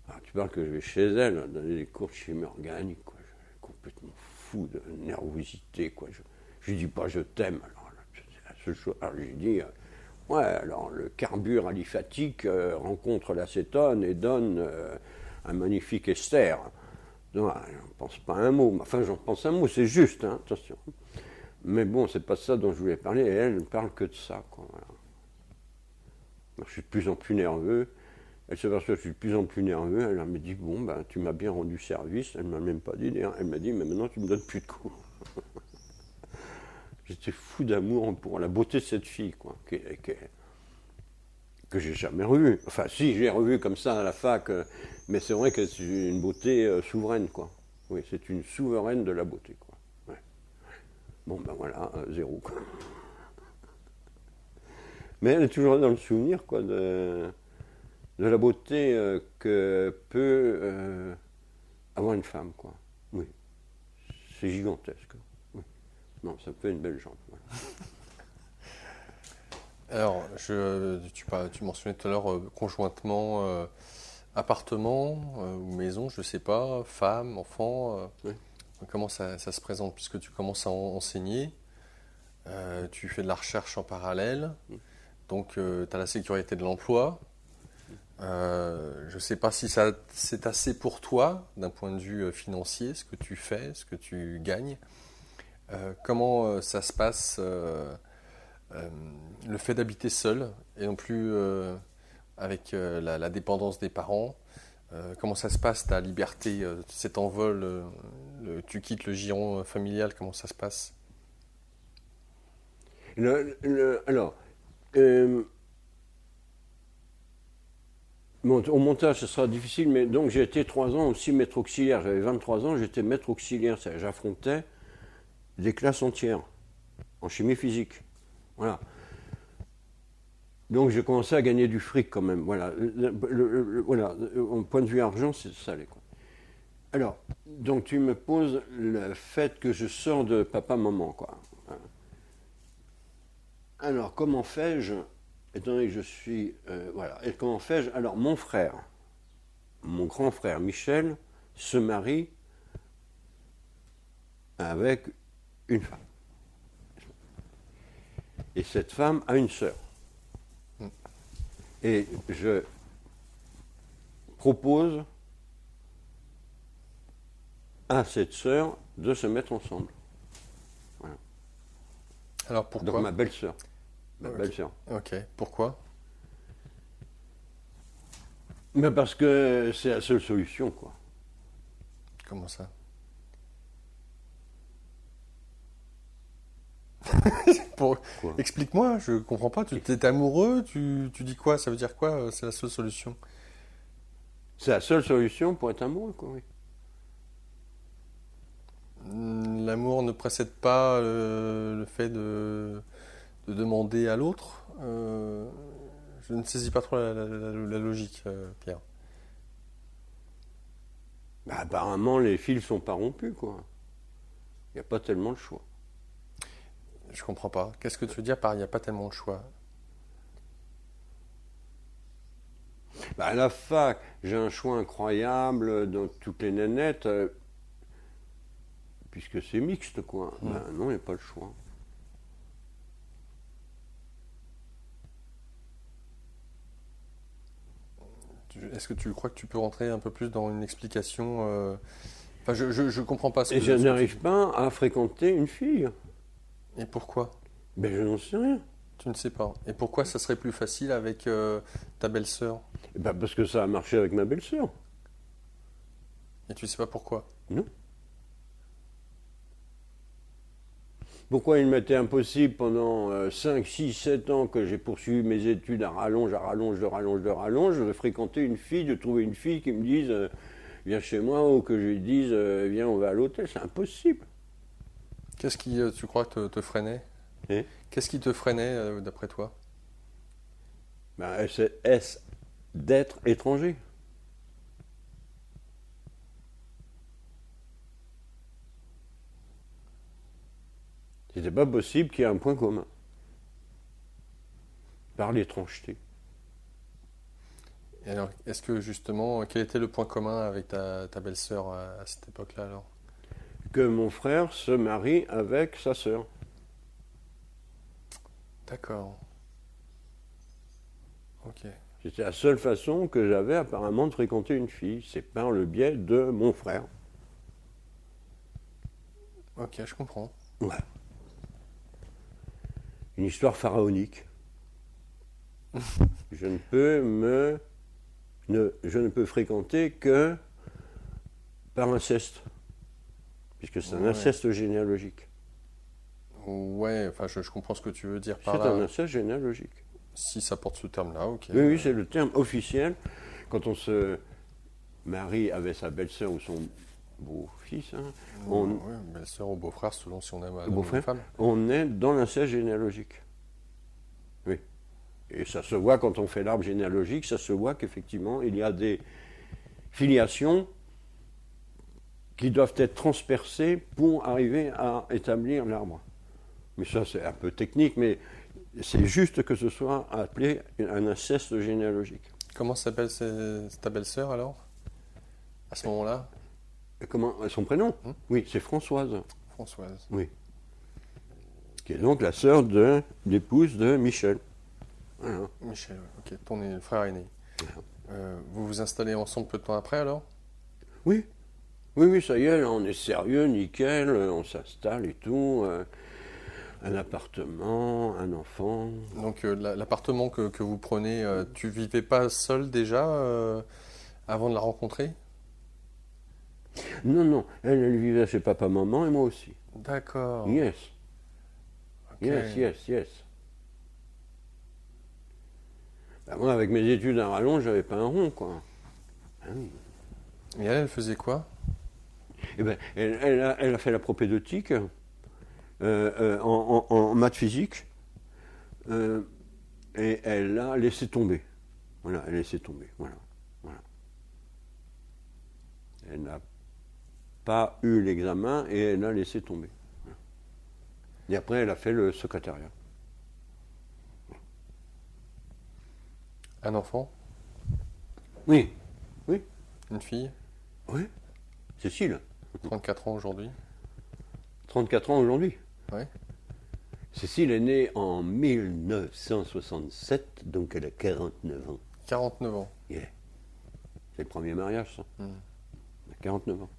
S2: Alors, tu parles que je vais chez elle, donner des cours de chimie organique, quoi. Je suis complètement fou de nervosité, quoi. Je lui dis pas je t'aime, alors, la seule chose, alors je lui dis, ouais, alors le carbure aliphatique rencontre l'acétone et donne un magnifique ester. Non, j'en pense pas un mot, enfin j'en pense un mot, c'est juste, hein, attention. Mais bon, c'est pas ça dont je voulais parler, et elle ne parle que de ça, quoi. Voilà. Je suis de plus en plus nerveux, elle s'aperçoit que je suis de plus en plus nerveux, elle me dit, bon, ben, tu m'as bien rendu service, elle ne m'a même pas dit, elle m'a dit, mais maintenant tu me donnes plus de coups. J'étais fou d'amour pour la beauté de cette fille, quoi, que j'ai jamais revue. Enfin, si, j'ai revu comme ça à la fac, mais c'est vrai que c'est une beauté souveraine, quoi. Oui, c'est une souveraine de la beauté, quoi. Ouais. Bon, ben voilà, zéro, quoi. Mais elle est toujours dans le souvenir, quoi, de la beauté que peut avoir une femme, quoi. Oui. C'est gigantesque. Oui. Non, ça peut être une belle jambe. Voilà.
S1: Alors, tu mentionnais tout à l'heure conjointement appartement ou maison, je ne sais pas, femme, enfant.
S2: Oui.
S1: Comment ça se présente puisque tu commences à enseigner, tu fais de la recherche en parallèle, donc tu as la sécurité de l'emploi. Je ne sais pas si c'est assez pour toi d'un point de vue financier, ce que tu fais, ce que tu gagnes. Comment ça se passe le fait d'habiter seul et non plus avec la dépendance des parents, comment ça se passe ta liberté, cet envol, tu quittes le giron familial, comment ça se passe?
S2: Alors, au montage, ce sera difficile, mais donc j'ai été 3 ans aussi maître auxiliaire. J'avais 23 ans, j'étais maître auxiliaire. J'affrontais des classes entières en chimie physique. Voilà. Donc j'ai commencé à gagner du fric quand même. Voilà. Voilà. Au point de vue argent, c'est ça. Quoi. Alors, donc tu me poses le fait que je sors de papa-maman, quoi. Alors, comment fais-je, étant donné que je suis... voilà. Et comment fais-je? Alors, mon frère, mon grand frère Michel, se marie avec une femme. Et cette femme a une sœur. Et je propose à cette sœur de se mettre ensemble. Voilà.
S1: Alors pourquoi?
S2: Donc ma belle-sœur.
S1: Okay.
S2: Belle-sœur.
S1: Ok, pourquoi?
S2: Mais parce que c'est la seule solution, quoi.
S1: Comment ça? Explique-moi, je comprends pas. Tu es amoureux, tu dis quoi? Ça veut dire quoi? C'est la seule solution.
S2: C'est la seule solution pour être amoureux, quoi, oui.
S1: L'amour ne précède pas le fait de demander à l'autre. Je ne saisis pas trop la logique, Pierre.
S2: Bah, apparemment, les fils ne sont pas rompus, quoi. Il n'y a pas tellement le choix.
S1: Je comprends pas. Qu'est-ce que tu veux dire par il n'y a pas tellement de choix?
S2: Bah, à la fac, j'ai un choix incroyable dans toutes les nénettes, puisque c'est mixte, quoi. Ben, non, il n'y a pas le choix.
S1: Est-ce que tu crois que tu peux rentrer un peu plus dans une explication Enfin, je comprends pas ce que...
S2: Et je n'arrive pas à fréquenter une fille.
S1: Et pourquoi?
S2: Ben, je n'en sais rien.
S1: Tu ne sais pas. Et pourquoi ça serait plus facile avec ta belle-sœur?
S2: Ben, parce que ça a marché avec ma belle-sœur.
S1: Et tu sais pas pourquoi?
S2: Non. Pourquoi il m'était impossible pendant 5, 6, 7 ans que j'ai poursuivi mes études à rallonge, de fréquenter une fille, de trouver une fille qui me dise viens chez moi ou que je lui dise viens on va à l'hôtel, c'est impossible.
S1: Qu'est-ce qui, tu crois, te freinait?
S2: Hein?
S1: Qu'est-ce qui te freinait, d'après toi?
S2: Ben, est-ce d'être étranger? C'était pas possible qu'il y ait un point commun par l'étrangeté.
S1: Et alors, est-ce que justement, quel était le point commun avec ta belle-sœur à cette époque-là alors?
S2: Que mon frère se marie avec sa sœur.
S1: D'accord. Ok.
S2: C'était la seule façon que j'avais apparemment de fréquenter une fille, c'est par le biais de mon frère.
S1: Ok, je comprends.
S2: Ouais. Une histoire pharaonique. Je ne peux fréquenter que par inceste, puisque c'est un
S1: Ouais.
S2: inceste généalogique.
S1: Ouais, enfin, je comprends ce que tu veux dire
S2: C'est
S1: par
S2: un
S1: là.
S2: inceste généalogique.
S1: Si ça porte ce terme-là, ok.
S2: Oui, oui, c'est le terme officiel. Quand on se marie avec sa belle-sœur ou son beau-fils, hein,
S1: Ouais, belle-sœur ou beau-frère, selon si on aime un homme ou une
S2: beau-frère,
S1: femme.
S2: on est dans l'inceste généalogique. Oui. Et ça se voit quand on fait l'arbre généalogique, ça se voit qu'effectivement, il y a des filiations qui doivent être transpercées pour arriver à établir l'arbre. Mais ça, c'est un peu technique, mais c'est juste que ce soit appelé un inceste généalogique.
S1: Comment s'appelle ta belle-sœur alors? À ce moment-là?
S2: Et comment son prénom? Oui, c'est Françoise.
S1: Françoise.
S2: Oui. Qui est donc la sœur de l'épouse de Michel. Voilà.
S1: Michel, ok. Ton frère aîné. Vous vous installez ensemble peu de temps après alors?
S2: Oui. Oui, oui, ça y est, là, on est sérieux, nickel, on s'installe et tout. Un appartement, un enfant.
S1: Donc l'appartement que vous prenez, tu vivais pas seul déjà avant de la rencontrer?
S2: Non, non, elle vivait chez papa-maman et moi aussi.
S1: D'accord.
S2: Yes,
S1: Ok.
S2: yes. Ben, moi, avec mes études à rallonge, j'avais pas un rond, quoi. Ah oui.
S1: Et elle faisait quoi?
S2: Eh ben, elle a fait la propédeutique en maths physique et elle a laissé tomber. Voilà, elle a laissé tomber. Voilà. Elle n'a pas eu l'examen et elle a laissé tomber. Voilà. Et après, elle a fait le secrétariat.
S1: Un enfant?
S2: Oui,
S1: Une fille?
S2: oui. Cécile,
S1: 34 ans aujourd'hui?
S2: 34 ans aujourd'hui.
S1: Ouais.
S2: Cécile est née en 1967, donc elle a 49 ans.
S1: 49 ans.
S2: Yeah. C'est le premier mariage, ça. Elle a 49 ans.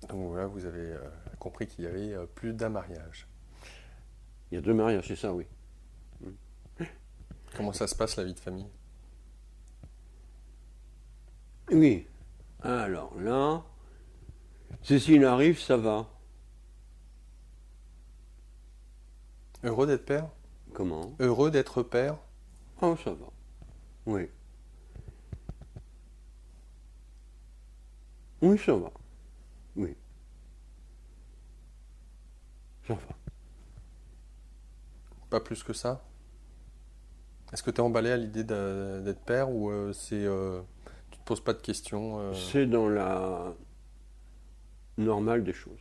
S1: Donc voilà, vous avez compris qu'il y avait plus d'un mariage.
S2: Il y a 2 mariages, c'est ça, oui.
S1: Comment ça se passe la vie de famille?
S2: Oui. Alors là, Cécile arrive, ça va.
S1: Heureux d'être père?
S2: Comment?
S1: Heureux d'être père?
S2: Oh, ça va. Oui. Oui, ça va. Oui. Ça va.
S1: Pas plus que ça? Est-ce que tu es emballé à l'idée d'être père ou tu te poses pas de questions?
S2: C'est dans la normale des choses.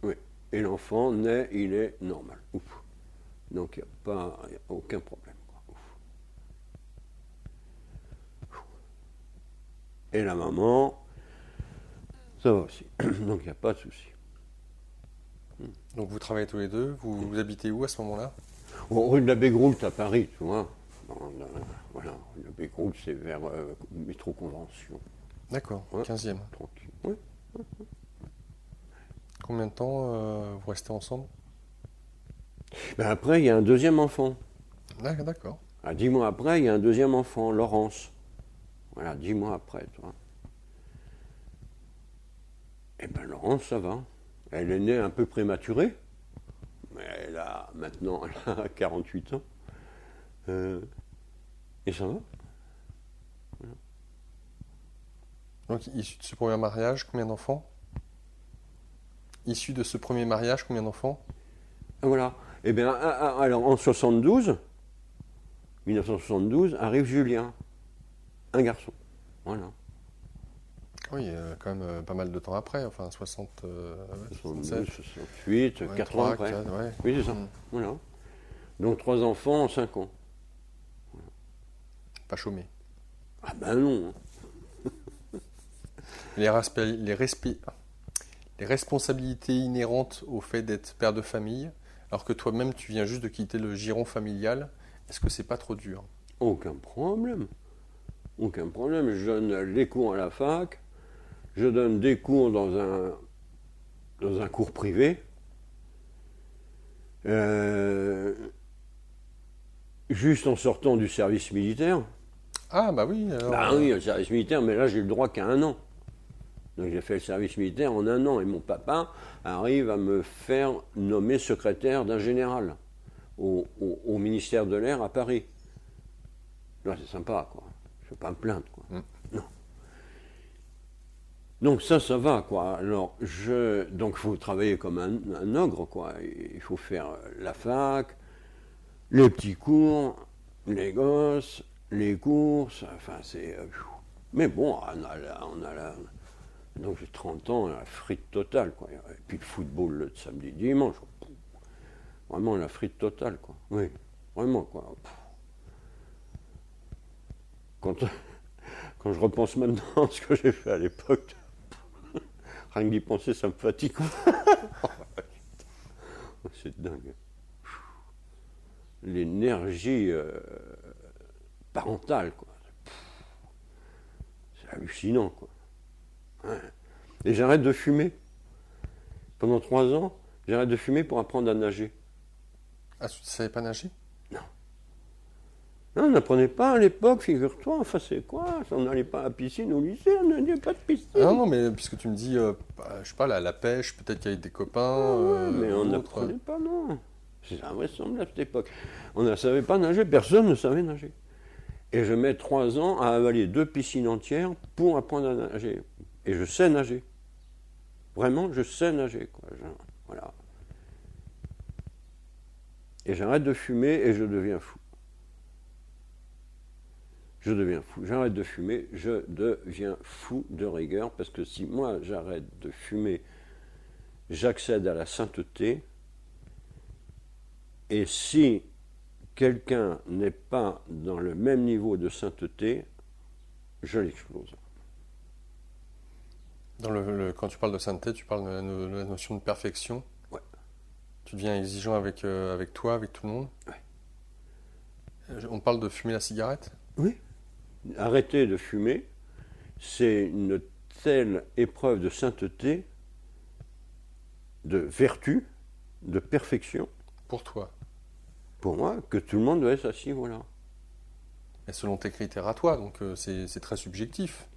S2: Oui. Et l'enfant naît, il est normal. Ouf. Donc il n'y a aucun problème. Quoi. Ouf. Et la maman, ça va aussi. Donc il n'y a pas de souci.
S1: Donc vous travaillez tous les deux, vous habitez où à ce moment-là?
S2: Rue de la Bégroute à Paris, tu vois. Voilà, rue de la Bégroute, c'est vers métro Convention.
S1: D'accord,
S2: Ouais.
S1: 15e.
S2: Tranquille. Oui.
S1: Combien de temps vous restez ensemble?
S2: Ben après, il y a un deuxième enfant.
S1: D'accord.
S2: 10 mois après, il y a un deuxième enfant, Laurence. Voilà, 10 mois après, tu vois. Eh ben Laurence, ça va. Elle est née un peu prématurée. maintenant, elle a 48 ans. Et ça va.
S1: Donc, issu de ce premier mariage, combien d'enfants? Issu de ce premier mariage, combien d'enfants?
S2: Voilà. Eh bien, alors en 1972, arrive Julien, un garçon. Voilà.
S1: Oui, quand même pas mal de temps après, enfin 60,
S2: 72,
S1: 67,
S2: 68, 4 ans après.
S1: 4, ouais.
S2: Oui, c'est ça. Voilà. Donc 3 enfants en 5 ans.
S1: Pas chômé.
S2: Ah ben non.
S1: Les responsabilités inhérentes au fait d'être père de famille, alors que toi-même tu viens juste de quitter le giron familial, est-ce que c'est pas trop dur?
S2: Aucun problème. Aucun problème. Je donne les cours à la fac. Je donne des cours dans un cours privé. Juste en sortant du service militaire.
S1: Ah bah oui, alors,
S2: Bah oui, le service militaire, mais là j'ai le droit qu'à 1 an. Donc j'ai fait le service militaire en 1 an et mon papa arrive à me faire nommer secrétaire d'un général au ministère de l'Air à Paris. Là c'est sympa quoi. Je ne vais pas me plaindre quoi. Non. Donc ça va quoi. Alors donc il faut travailler comme un ogre quoi. Il faut faire la fac, les petits cours, les gosses, les courses, enfin c'est... mais bon, donc j'ai 30 ans, la frite totale, quoi. Et puis le football le samedi, dimanche, vraiment la frite totale, quoi. Oui, vraiment, quoi. Quand je repense maintenant à ce que j'ai fait à l'époque, rien que d'y penser, ça me fatigue. C'est dingue. L'énergie parentale, quoi. C'est hallucinant, quoi. Ouais. Et j'arrête de fumer. Pendant 3 ans, j'arrête de fumer pour apprendre à nager.
S1: Ah, tu ne savais pas nager?
S2: Non, on n'apprenait pas à l'époque, figure-toi. Enfin, c'est quoi? On n'allait pas à la piscine au lycée, on n'avait pas de piscine.
S1: Ah non, mais puisque tu me dis, je sais pas, la pêche, peut-être qu'avec des copains.
S2: Ouais, mais on n'apprenait pas, non. C'est invraisemblable à cette époque. On ne savait pas nager, personne ne savait nager. Et je mets 3 ans à avaler 2 piscines entières pour apprendre à nager. Et je sais nager. Vraiment, je sais nager, quoi. Voilà. Et j'arrête de fumer et je deviens fou. Je deviens fou. J'arrête de fumer, je deviens fou de rigueur, parce que si moi j'arrête de fumer, j'accède à la sainteté. Et si quelqu'un n'est pas dans le même niveau de sainteté, je l'explose.
S1: Quand tu parles de sainteté, tu parles de la notion de perfection.
S2: Ouais.
S1: Tu deviens exigeant avec toi, avec tout le monde.
S2: Ouais.
S1: On parle de fumer la cigarette?
S2: Oui. Arrêter de fumer, c'est une telle épreuve de sainteté, de vertu, de perfection,
S1: Pour toi.
S2: pour moi, que tout le monde doit être assis, voilà.
S1: Et selon tes critères à toi, donc c'est très subjectif.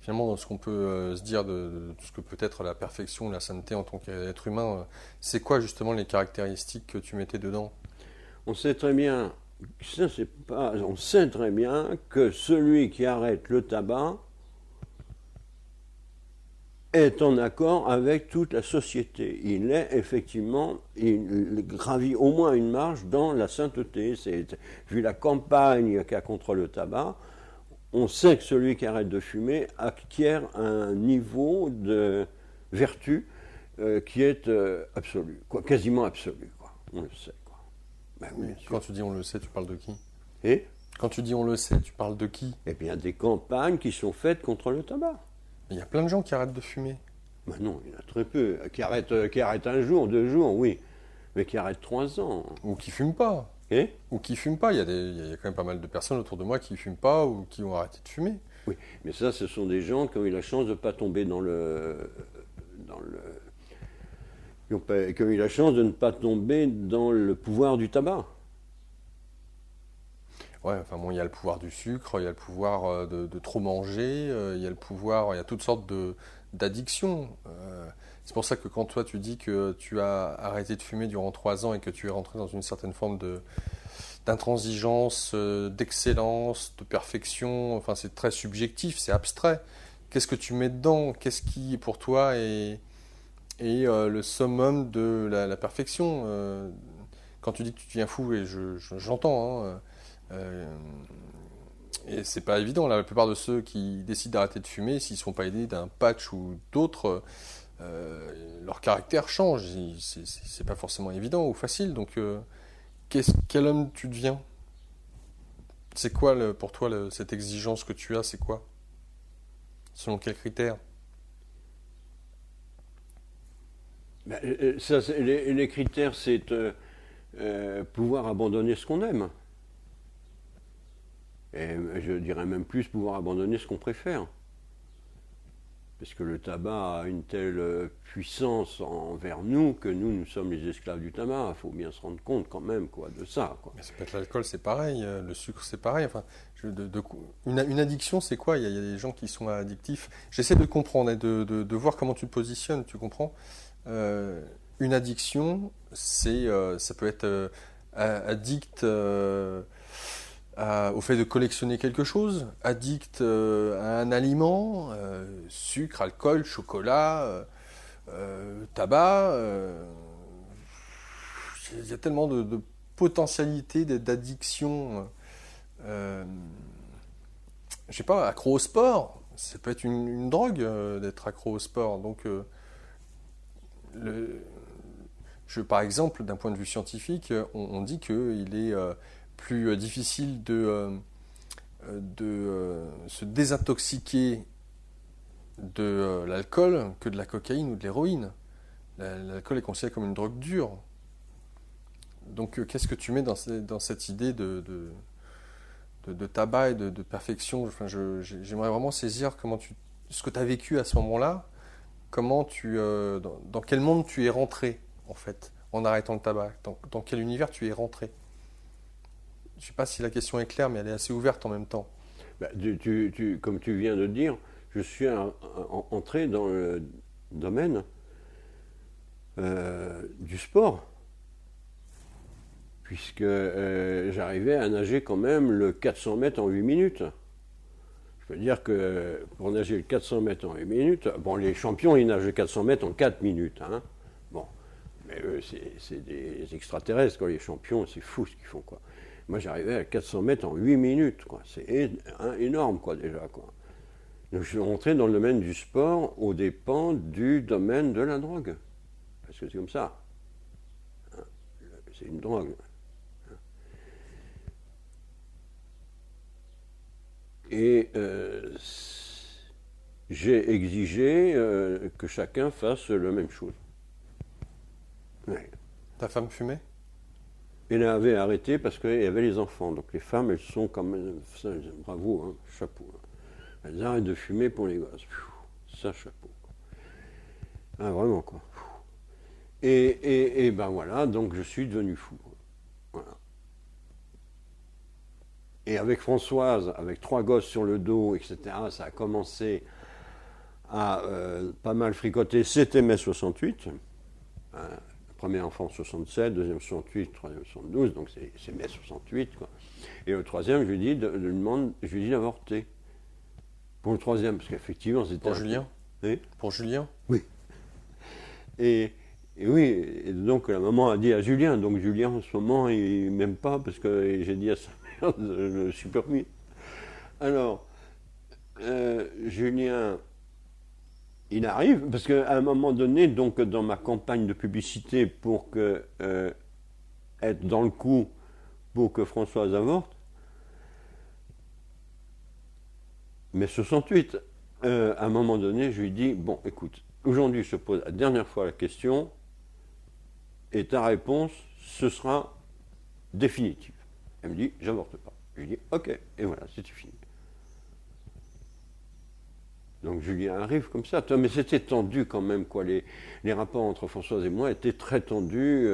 S1: Finalement, dans ce qu'on peut se dire de ce que peut être la perfection, la sainteté en tant qu'être humain, c'est quoi justement les caractéristiques que tu mettais dedans?
S2: On sait très bien, on sait très bien que celui qui arrête le tabac est en accord avec toute la société. Il est effectivement, il gravit au moins une marche dans la sainteté. Vu la campagne qu'il y a contre le tabac, on sait que celui qui arrête de fumer acquiert un niveau de vertu qui est absolu, quoi, quasiment absolu, quoi. On le sait, quoi. Ben oui, bien sûr.
S1: Quand tu dis on le sait, tu parles de qui?
S2: Et
S1: Quand tu dis on le sait, tu parles de qui?
S2: eh bien, des campagnes qui sont faites contre le tabac.
S1: Il y a plein de gens qui arrêtent de fumer.
S2: Ben non, il y en a très peu. Qui arrêtent 1 jour, 2 jours, oui. Mais qui arrêtent 3 ans.
S1: Ou qui fument pas.
S2: Et
S1: Ou qui fument pas. Il y a quand même pas mal de personnes autour de moi qui fument pas ou qui ont arrêté de fumer.
S2: oui, mais ça, ce sont des gens qui ont eu la chance de ne pas tomber qui ont eu la chance de ne pas tomber dans le pouvoir du tabac.
S1: Ouais, enfin bon, il y a le pouvoir du sucre, il y a le pouvoir de trop manger, il y a le pouvoir, il y a toutes sortes d'addictions. C'est pour ça que quand toi tu dis que tu as arrêté de fumer durant 3 ans et que tu es rentré dans une certaine forme d'intransigeance, d'excellence, de perfection, enfin c'est très subjectif, c'est abstrait. Qu'est-ce que tu mets dedans? Qu'est-ce qui pour toi est le summum de la perfection? Quand tu dis que tu deviens fou, et j'entends, hein, et c'est pas évident, la plupart de ceux qui décident d'arrêter de fumer, s'ils ne sont pas aidés d'un patch ou d'autres, leur caractère change. C'est pas forcément évident ou facile. Donc, quel homme tu deviens? C'est quoi pour toi cette exigence que tu as? C'est quoi? Selon quels critères?
S2: Ben, ça, les critères, c'est pouvoir abandonner ce qu'on aime. Et je dirais même plus pouvoir abandonner ce qu'on préfère. Parce que le tabac a une telle puissance envers nous que nous sommes les esclaves du tabac. Il faut bien se rendre compte quand même de ça.
S1: Mais ça peut être l'alcool, c'est pareil, le sucre, c'est pareil. Enfin, une addiction, c'est quoi? Il y a des gens qui sont addictifs. J'essaie de comprendre et de voir comment tu te positionnes, tu comprends? Une addiction, ça peut être addict au fait de collectionner quelque chose, addict à un aliment, sucre, alcool, chocolat, tabac. Il y a tellement de potentialités d'addiction. Euh, je sais pas, accro au sport, ça peut être une drogue d'être accro au sport. Donc, le, par exemple, d'un point de vue scientifique, on dit qu'il est plus difficile de se désintoxiquer de l'alcool que de la cocaïne ou de l'héroïne. L'alcool est considéré comme une drogue dure. Donc, qu'est-ce que tu mets dans cette idée de tabac et de perfection? Enfin, j'aimerais vraiment saisir ce que tu as vécu à ce moment-là, dans quel monde tu es rentré, en fait, en arrêtant le tabac, dans quel univers tu es rentré. Je ne sais pas si la question est claire, mais elle est assez ouverte en même temps.
S2: Ben, comme tu viens de dire, je suis entré dans le domaine du sport, puisque j'arrivais à nager quand même le 400 mètres en 8 minutes. Je peux dire que pour nager le 400 mètres en 8 minutes, bon, les champions, ils nagent le 400 mètres en 4 minutes. Hein. Bon, mais eux, c'est des extraterrestres, quoi. Les champions, c'est fou ce qu'ils font, quoi. Moi, j'arrivais à 400 mètres en 8 minutes, quoi. C'est énorme, quoi, déjà, quoi. Donc, je suis rentré dans le domaine du sport aux dépens du domaine de la drogue. Parce que c'est comme ça. Hein. C'est une drogue. Et j'ai exigé que chacun fasse la même chose. Ouais.
S1: Ta femme fumait?
S2: Elle avait arrêté parce qu'il y avait les enfants. Donc les femmes, elles sont quand même... Ça, bravo, hein, chapeau. Elles arrêtent de fumer pour les gosses. Ça, chapeau. Ah, vraiment, quoi. Et ben voilà, donc je suis devenu fou. Voilà. Et avec Françoise, avec 3 gosses sur le dos, etc., ça a commencé à pas mal fricoter. C'était mai 68. Premier enfant 67, deuxième 68, troisième 72, donc c'est mai 68, quoi. Et le troisième, je lui dis d'avorter. Pour le troisième, parce qu'effectivement, c'était...
S1: Pour Julien?
S2: Oui.
S1: Pour Julien?
S2: Oui. Et oui, et donc la maman a dit à Julien, donc Julien en ce moment, il m'aime pas, parce que j'ai dit à sa mère, je me suis permis. Alors, Julien... Il arrive, parce qu'à un moment donné, donc dans ma campagne de publicité pour être dans le coup pour que Françoise avorte, mais 68, à un moment donné, je lui dis, bon, écoute, aujourd'hui je te pose la dernière fois la question, et ta réponse, ce sera définitive. Elle me dit, j'avorte pas. Je lui dis, ok, et voilà, c'était fini. Donc Julien arrive comme ça. Mais c'était tendu quand même, quoi. Les rapports entre Françoise et moi étaient très tendus.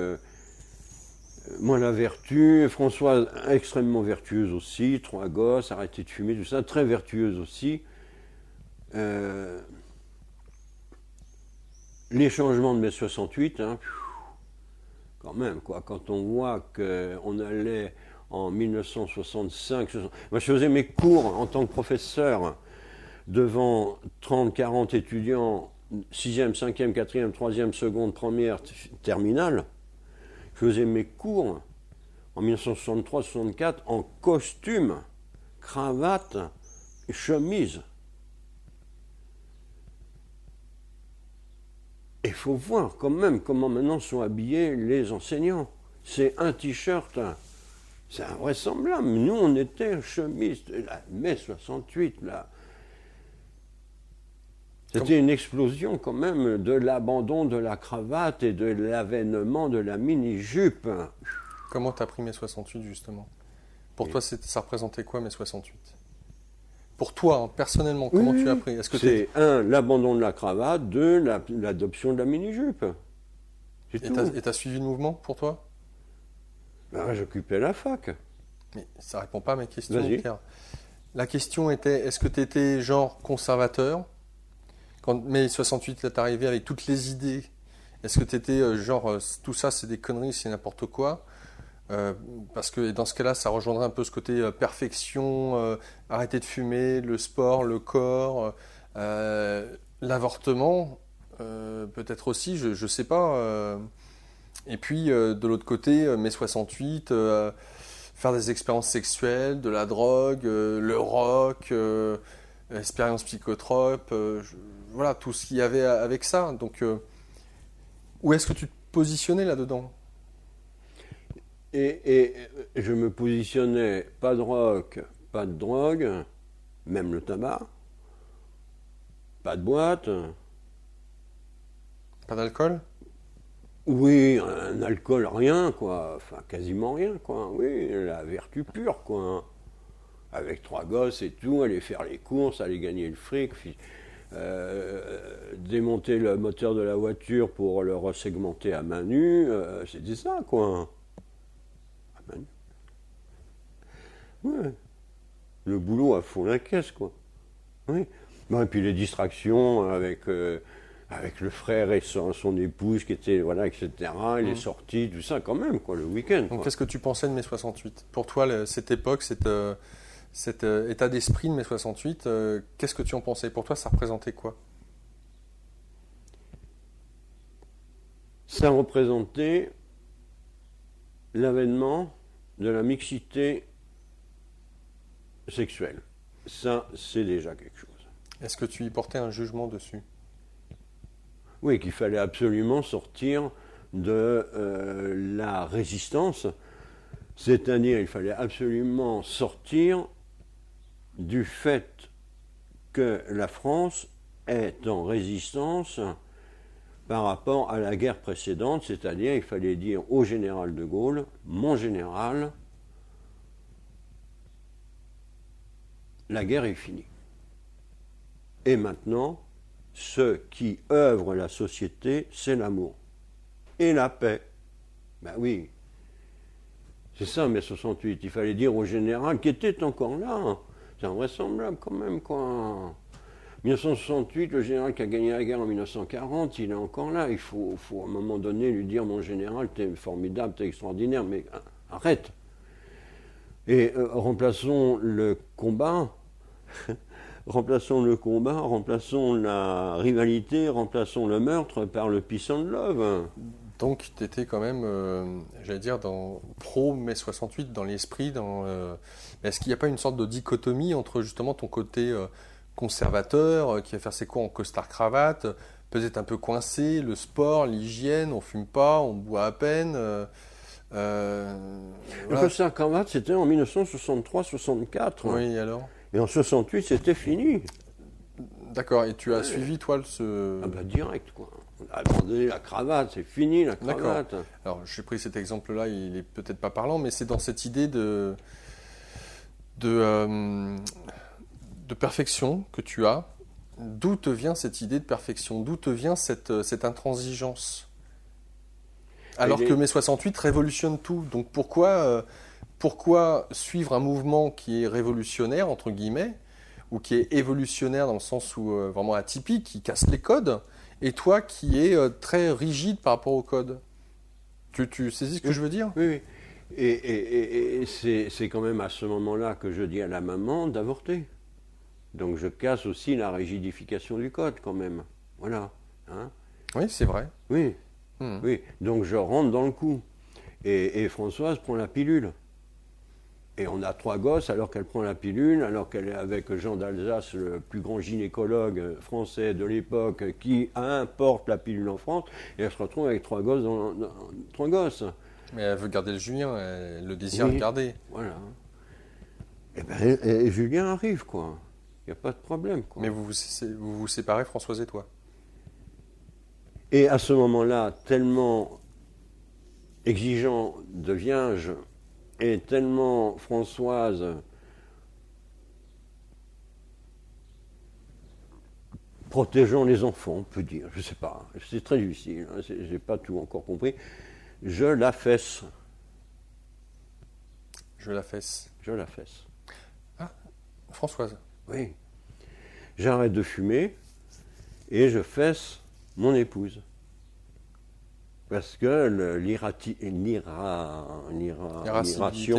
S2: Moi, la vertu, Françoise extrêmement vertueuse aussi, 3 gosses, arrêter de fumer, tout ça, très vertueuse aussi. les changements de mai 68, hein, quand même, quoi. Quand on voit qu'on allait en 1965, moi je faisais mes cours en tant que professeur devant 30-40 étudiants, 6e, 5e, 4e, 3e, seconde, première, terminale. Je faisais mes cours en 1963-64 en costume, cravate, chemise. Il faut voir quand même comment maintenant sont habillés les enseignants. C'est un t-shirt, c'est invraisemblable. Nous, on était chemise, la mai 68, là. C'était une explosion quand même de l'abandon de la cravate et de l'avènement de la mini-jupe.
S1: Comment tu as pris mai 68 justement? Pour toi, ça représentait quoi mai 68? Pour toi, hein, personnellement, comment tu as pris?
S2: C'est l'abandon de la cravate, deux, l'adoption de la mini-jupe.
S1: Et tu as suivi le mouvement pour toi?
S2: Ben, j'occupais la fac.
S1: Mais ça répond pas à ma question,
S2: Vas-y.
S1: Pierre. La question était, est-ce que tu étais genre conservateur? Quand mai 68 est arrivé avec toutes les idées, est-ce que tu étais genre, tout ça c'est des conneries, c'est n'importe quoi? Parce que dans ce cas-là, ça rejoindrait un peu ce côté perfection, arrêter de fumer, le sport, le corps, l'avortement, peut-être aussi, je ne sais pas. Et puis de l'autre côté, mai 68, faire des expériences sexuelles, de la drogue, le rock, expériences psychotropes, voilà tout ce qu'il y avait avec ça. Donc, où est-ce que tu te positionnais là-dedans?
S2: Et je me positionnais pas de rock, pas de drogue, même le tabac, pas de boîte.
S1: Pas d'alcool?
S2: Oui, un alcool, rien, quoi. Enfin, quasiment rien, quoi. Oui, la vertu pure, quoi. Avec 3 gosses et tout, aller faire les courses, aller gagner le fric, démonter le moteur de la voiture pour le resegmenter à main nue, c'était ça, quoi. À main nue. Ouais. Le boulot à fond la caisse, quoi. Oui. Bon, et puis les distractions avec le frère et son épouse qui était, voilà, etc. Les sorties, tout ça, quand même, quoi, le week-end.
S1: Donc, qu'est-ce que tu pensais de mai 68? Pour toi, cette époque, cet état d'esprit de mai 68, qu'est-ce que tu en pensais? Pour toi, ça représentait quoi?
S2: Ça représentait l'avènement de la mixité sexuelle. Ça, c'est déjà quelque chose.
S1: Est-ce que tu y portais un jugement dessus?
S2: Oui, qu'il fallait absolument sortir de la résistance, c'est-à-dire il fallait absolument sortir du fait que la France est en résistance par rapport à la guerre précédente, c'est-à-dire il fallait dire au général de Gaulle, mon général, la guerre est finie. Et maintenant, ce qui œuvre la société, c'est l'amour. Et la paix. Ben oui. C'est ça, mai 68. Il fallait dire au général qui était encore là. C'est invraisemblable quand même, quoi. 1968, le général qui a gagné la guerre en 1940, il est encore là. Il faut à un moment donné lui dire, mon général, t'es formidable, t'es extraordinaire, mais arrête. Et remplaçons le combat. Remplaçons la rivalité, remplaçons le meurtre par le peace and love.
S1: Donc, tu étais quand même, j'allais dire, dans pro-mai 68, dans l'esprit. Est-ce qu'il n'y a pas une sorte de dichotomie entre justement ton côté conservateur, qui va faire ses cours en costard-cravate, peut-être un peu coincé, le sport, l'hygiène, on fume pas, on boit à peine
S2: Le
S1: voilà.
S2: costard-cravate, c'était en 1963-64.
S1: Oui, alors?
S2: Et en 68, c'était fini.
S1: D'accord, et tu as suivi, toi, ce...
S2: Ah bah direct, quoi. On a abandonné la cravate, c'est fini la cravate.
S1: D'accord. Alors, j'ai pris cet exemple-là, il est peut-être pas parlant, mais c'est dans cette idée de perfection que tu as. D'où te vient cette idée de perfection? D'où te vient cette intransigeance? Alors que mai 68 révolutionne tout. Donc pourquoi suivre un mouvement qui est révolutionnaire, entre guillemets, ou qui est évolutionnaire dans le sens où vraiment atypique, qui casse les codes, et toi qui es très rigide par rapport au code. Tu saisis ce que je veux dire?
S2: Oui, oui. Et c'est quand même à ce moment-là que je dis à la maman d'avorter. Donc je casse aussi la rigidification du code quand même. Voilà. Hein?
S1: Oui, c'est vrai.
S2: Oui,
S1: Mhm.
S2: oui. Donc je rentre dans le coup. Et Françoise prend la pilule. Et on a 3 gosses alors qu'elle prend la pilule, alors qu'elle est avec Jean d'Alsace, le plus grand gynécologue français de l'époque, qui importe la pilule en France, et elle se retrouve avec 3 gosses. 3 gosses.
S1: Mais elle veut garder le Julien, elle le désire
S2: Oui.
S1: garder.
S2: Voilà. Et Julien arrive, quoi. Il n'y a pas de problème, quoi.
S1: Mais vous séparez, Françoise et toi.
S2: Et à ce moment-là, tellement exigeant devient-je, et tellement Françoise protégeant les enfants, on peut dire, je ne sais pas, c'est très difficile, hein, je n'ai pas tout encore compris, je la fesse.
S1: Je la fesse.
S2: Je la fesse.
S1: Ah, Françoise.
S2: Oui. J'arrête de fumer et je fesse mon épouse. Parce que l'iration,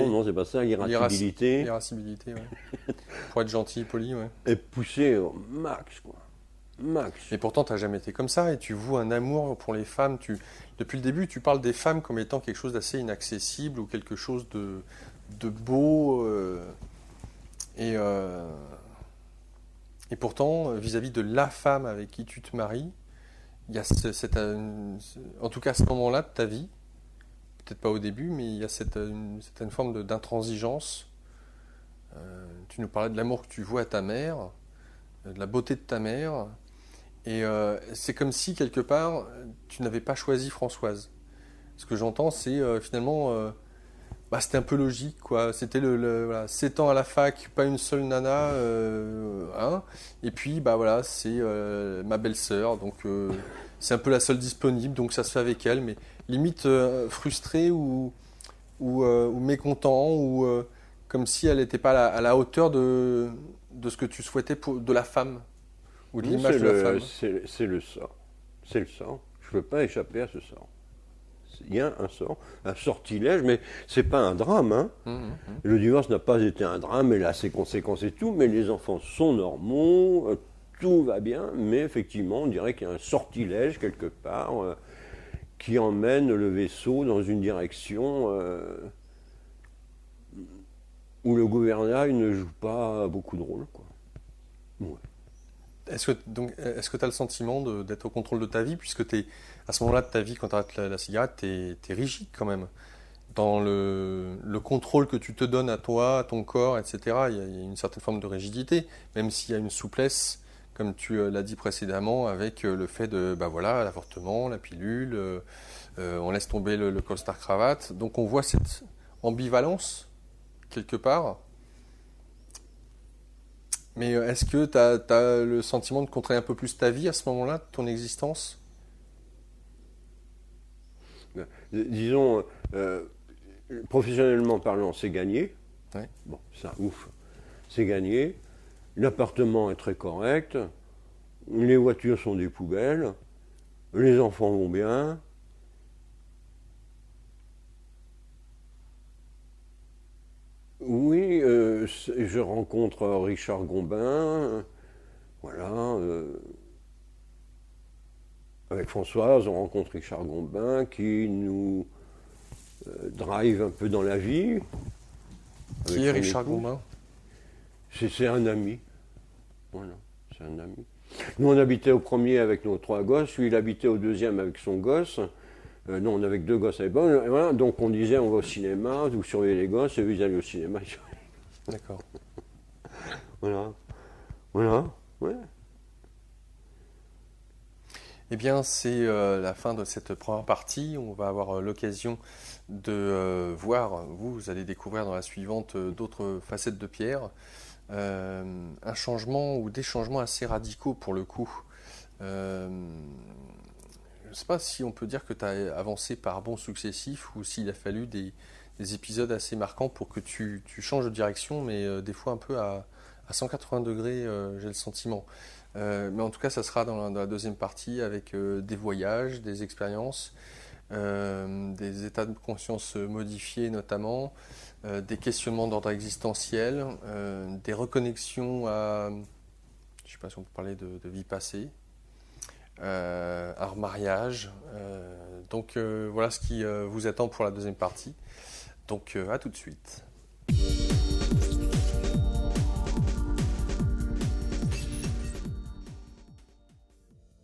S2: non, c'est pas ça, l'irascibilité
S1: L'irascibilité, ouais. Pour être gentil, poli, ouais.
S2: est poussée au max, quoi. Max.
S1: Mais pourtant, tu n'as jamais été comme ça et tu voues un amour pour les femmes. Depuis le début, tu parles des femmes comme étant quelque chose d'assez inaccessible ou quelque chose de beau. Et pourtant, vis-à-vis de la femme avec qui tu te maries, il y a en tout cas à ce moment-là de ta vie, peut-être pas au début, mais il y a une certaine forme d'intransigeance. Tu nous parlais de l'amour que tu voues à ta mère, de la beauté de ta mère, et c'est comme si quelque part tu n'avais pas choisi Françoise. Ce que j'entends, c'est finalement, c'était un peu logique, quoi. C'était voilà, 7 ans à la fac, pas une seule nana, hein. Et puis voilà, c'est ma belle-sœur, donc c'est un peu la seule disponible, donc ça se fait avec elle, mais limite frustré ou mécontent, ou comme si elle n'était pas à la hauteur de ce que tu souhaitais de la femme, ou de l'image de la femme.
S2: C'est le sort. C'est le sort. Je ne peux pas échapper à ce sort. Il y a un sort, un sortilège, mais c'est pas un drame. Hein. Le divorce n'a pas été un drame, et là ses conséquences et tout, mais les enfants sont normaux, tout va bien, mais effectivement, on dirait qu'il y a un sortilège quelque part qui emmène le vaisseau dans une direction où le gouvernail ne joue pas beaucoup de rôle, quoi. Ouais.
S1: Est-ce que tu as le sentiment d'être au contrôle de ta vie, puisque à ce moment-là de ta vie, quand tu arrêtes la cigarette, tu es rigide quand même. Dans le contrôle que tu te donnes à toi, à ton corps, etc., il y a une certaine forme de rigidité, même s'il y a une souplesse, comme tu l'as dit précédemment, avec le fait de, voilà, l'avortement, la pilule, on laisse tomber le costard-cravate. Donc on voit cette ambivalence, quelque part. Mais est-ce que tu as le sentiment de contrôler un peu plus ta vie à ce moment-là, ton existence?
S2: Disons, professionnellement parlant, c'est gagné.
S1: Ouais.
S2: Bon, ça, ouf. C'est gagné. L'appartement est très correct. Les voitures sont des poubelles. Les enfants vont bien. Oui, je rencontre Richard Gombin. Voilà. Avec Françoise, on rencontre Richard Gombin qui nous drive un peu dans la vie.
S1: Qui est Richard Gombin?
S2: C'est un ami. Voilà, c'est un ami. Nous, on habitait au premier avec nos 3 gosses. Lui, il habitait au deuxième avec son gosse. Non, on avait que 2 gosses avec moi. Voilà, donc, on disait, on va au cinéma, vous surveillez les gosses, et eux, ils allaient au cinéma.
S1: D'accord.
S2: Voilà. Voilà. Ouais.
S1: Eh bien, c'est la fin de cette première partie. On va avoir l'occasion de voir, vous allez découvrir dans la suivante d'autres facettes de Pierre, un changement ou des changements assez radicaux pour le coup. Je ne sais pas si on peut dire que tu as avancé par bons successifs ou s'il a fallu des épisodes assez marquants pour que tu changes de direction, mais des fois un peu à 180 degrés, j'ai le sentiment. Mais en tout cas, ça sera dans la deuxième partie avec des voyages, des expériences, des états de conscience modifiés notamment, des questionnements d'ordre existentiel, des reconnexions à, je ne sais pas si on peut parler de vie passée, un remariage. Donc voilà ce qui vous attend pour la deuxième partie. Donc à tout de suite.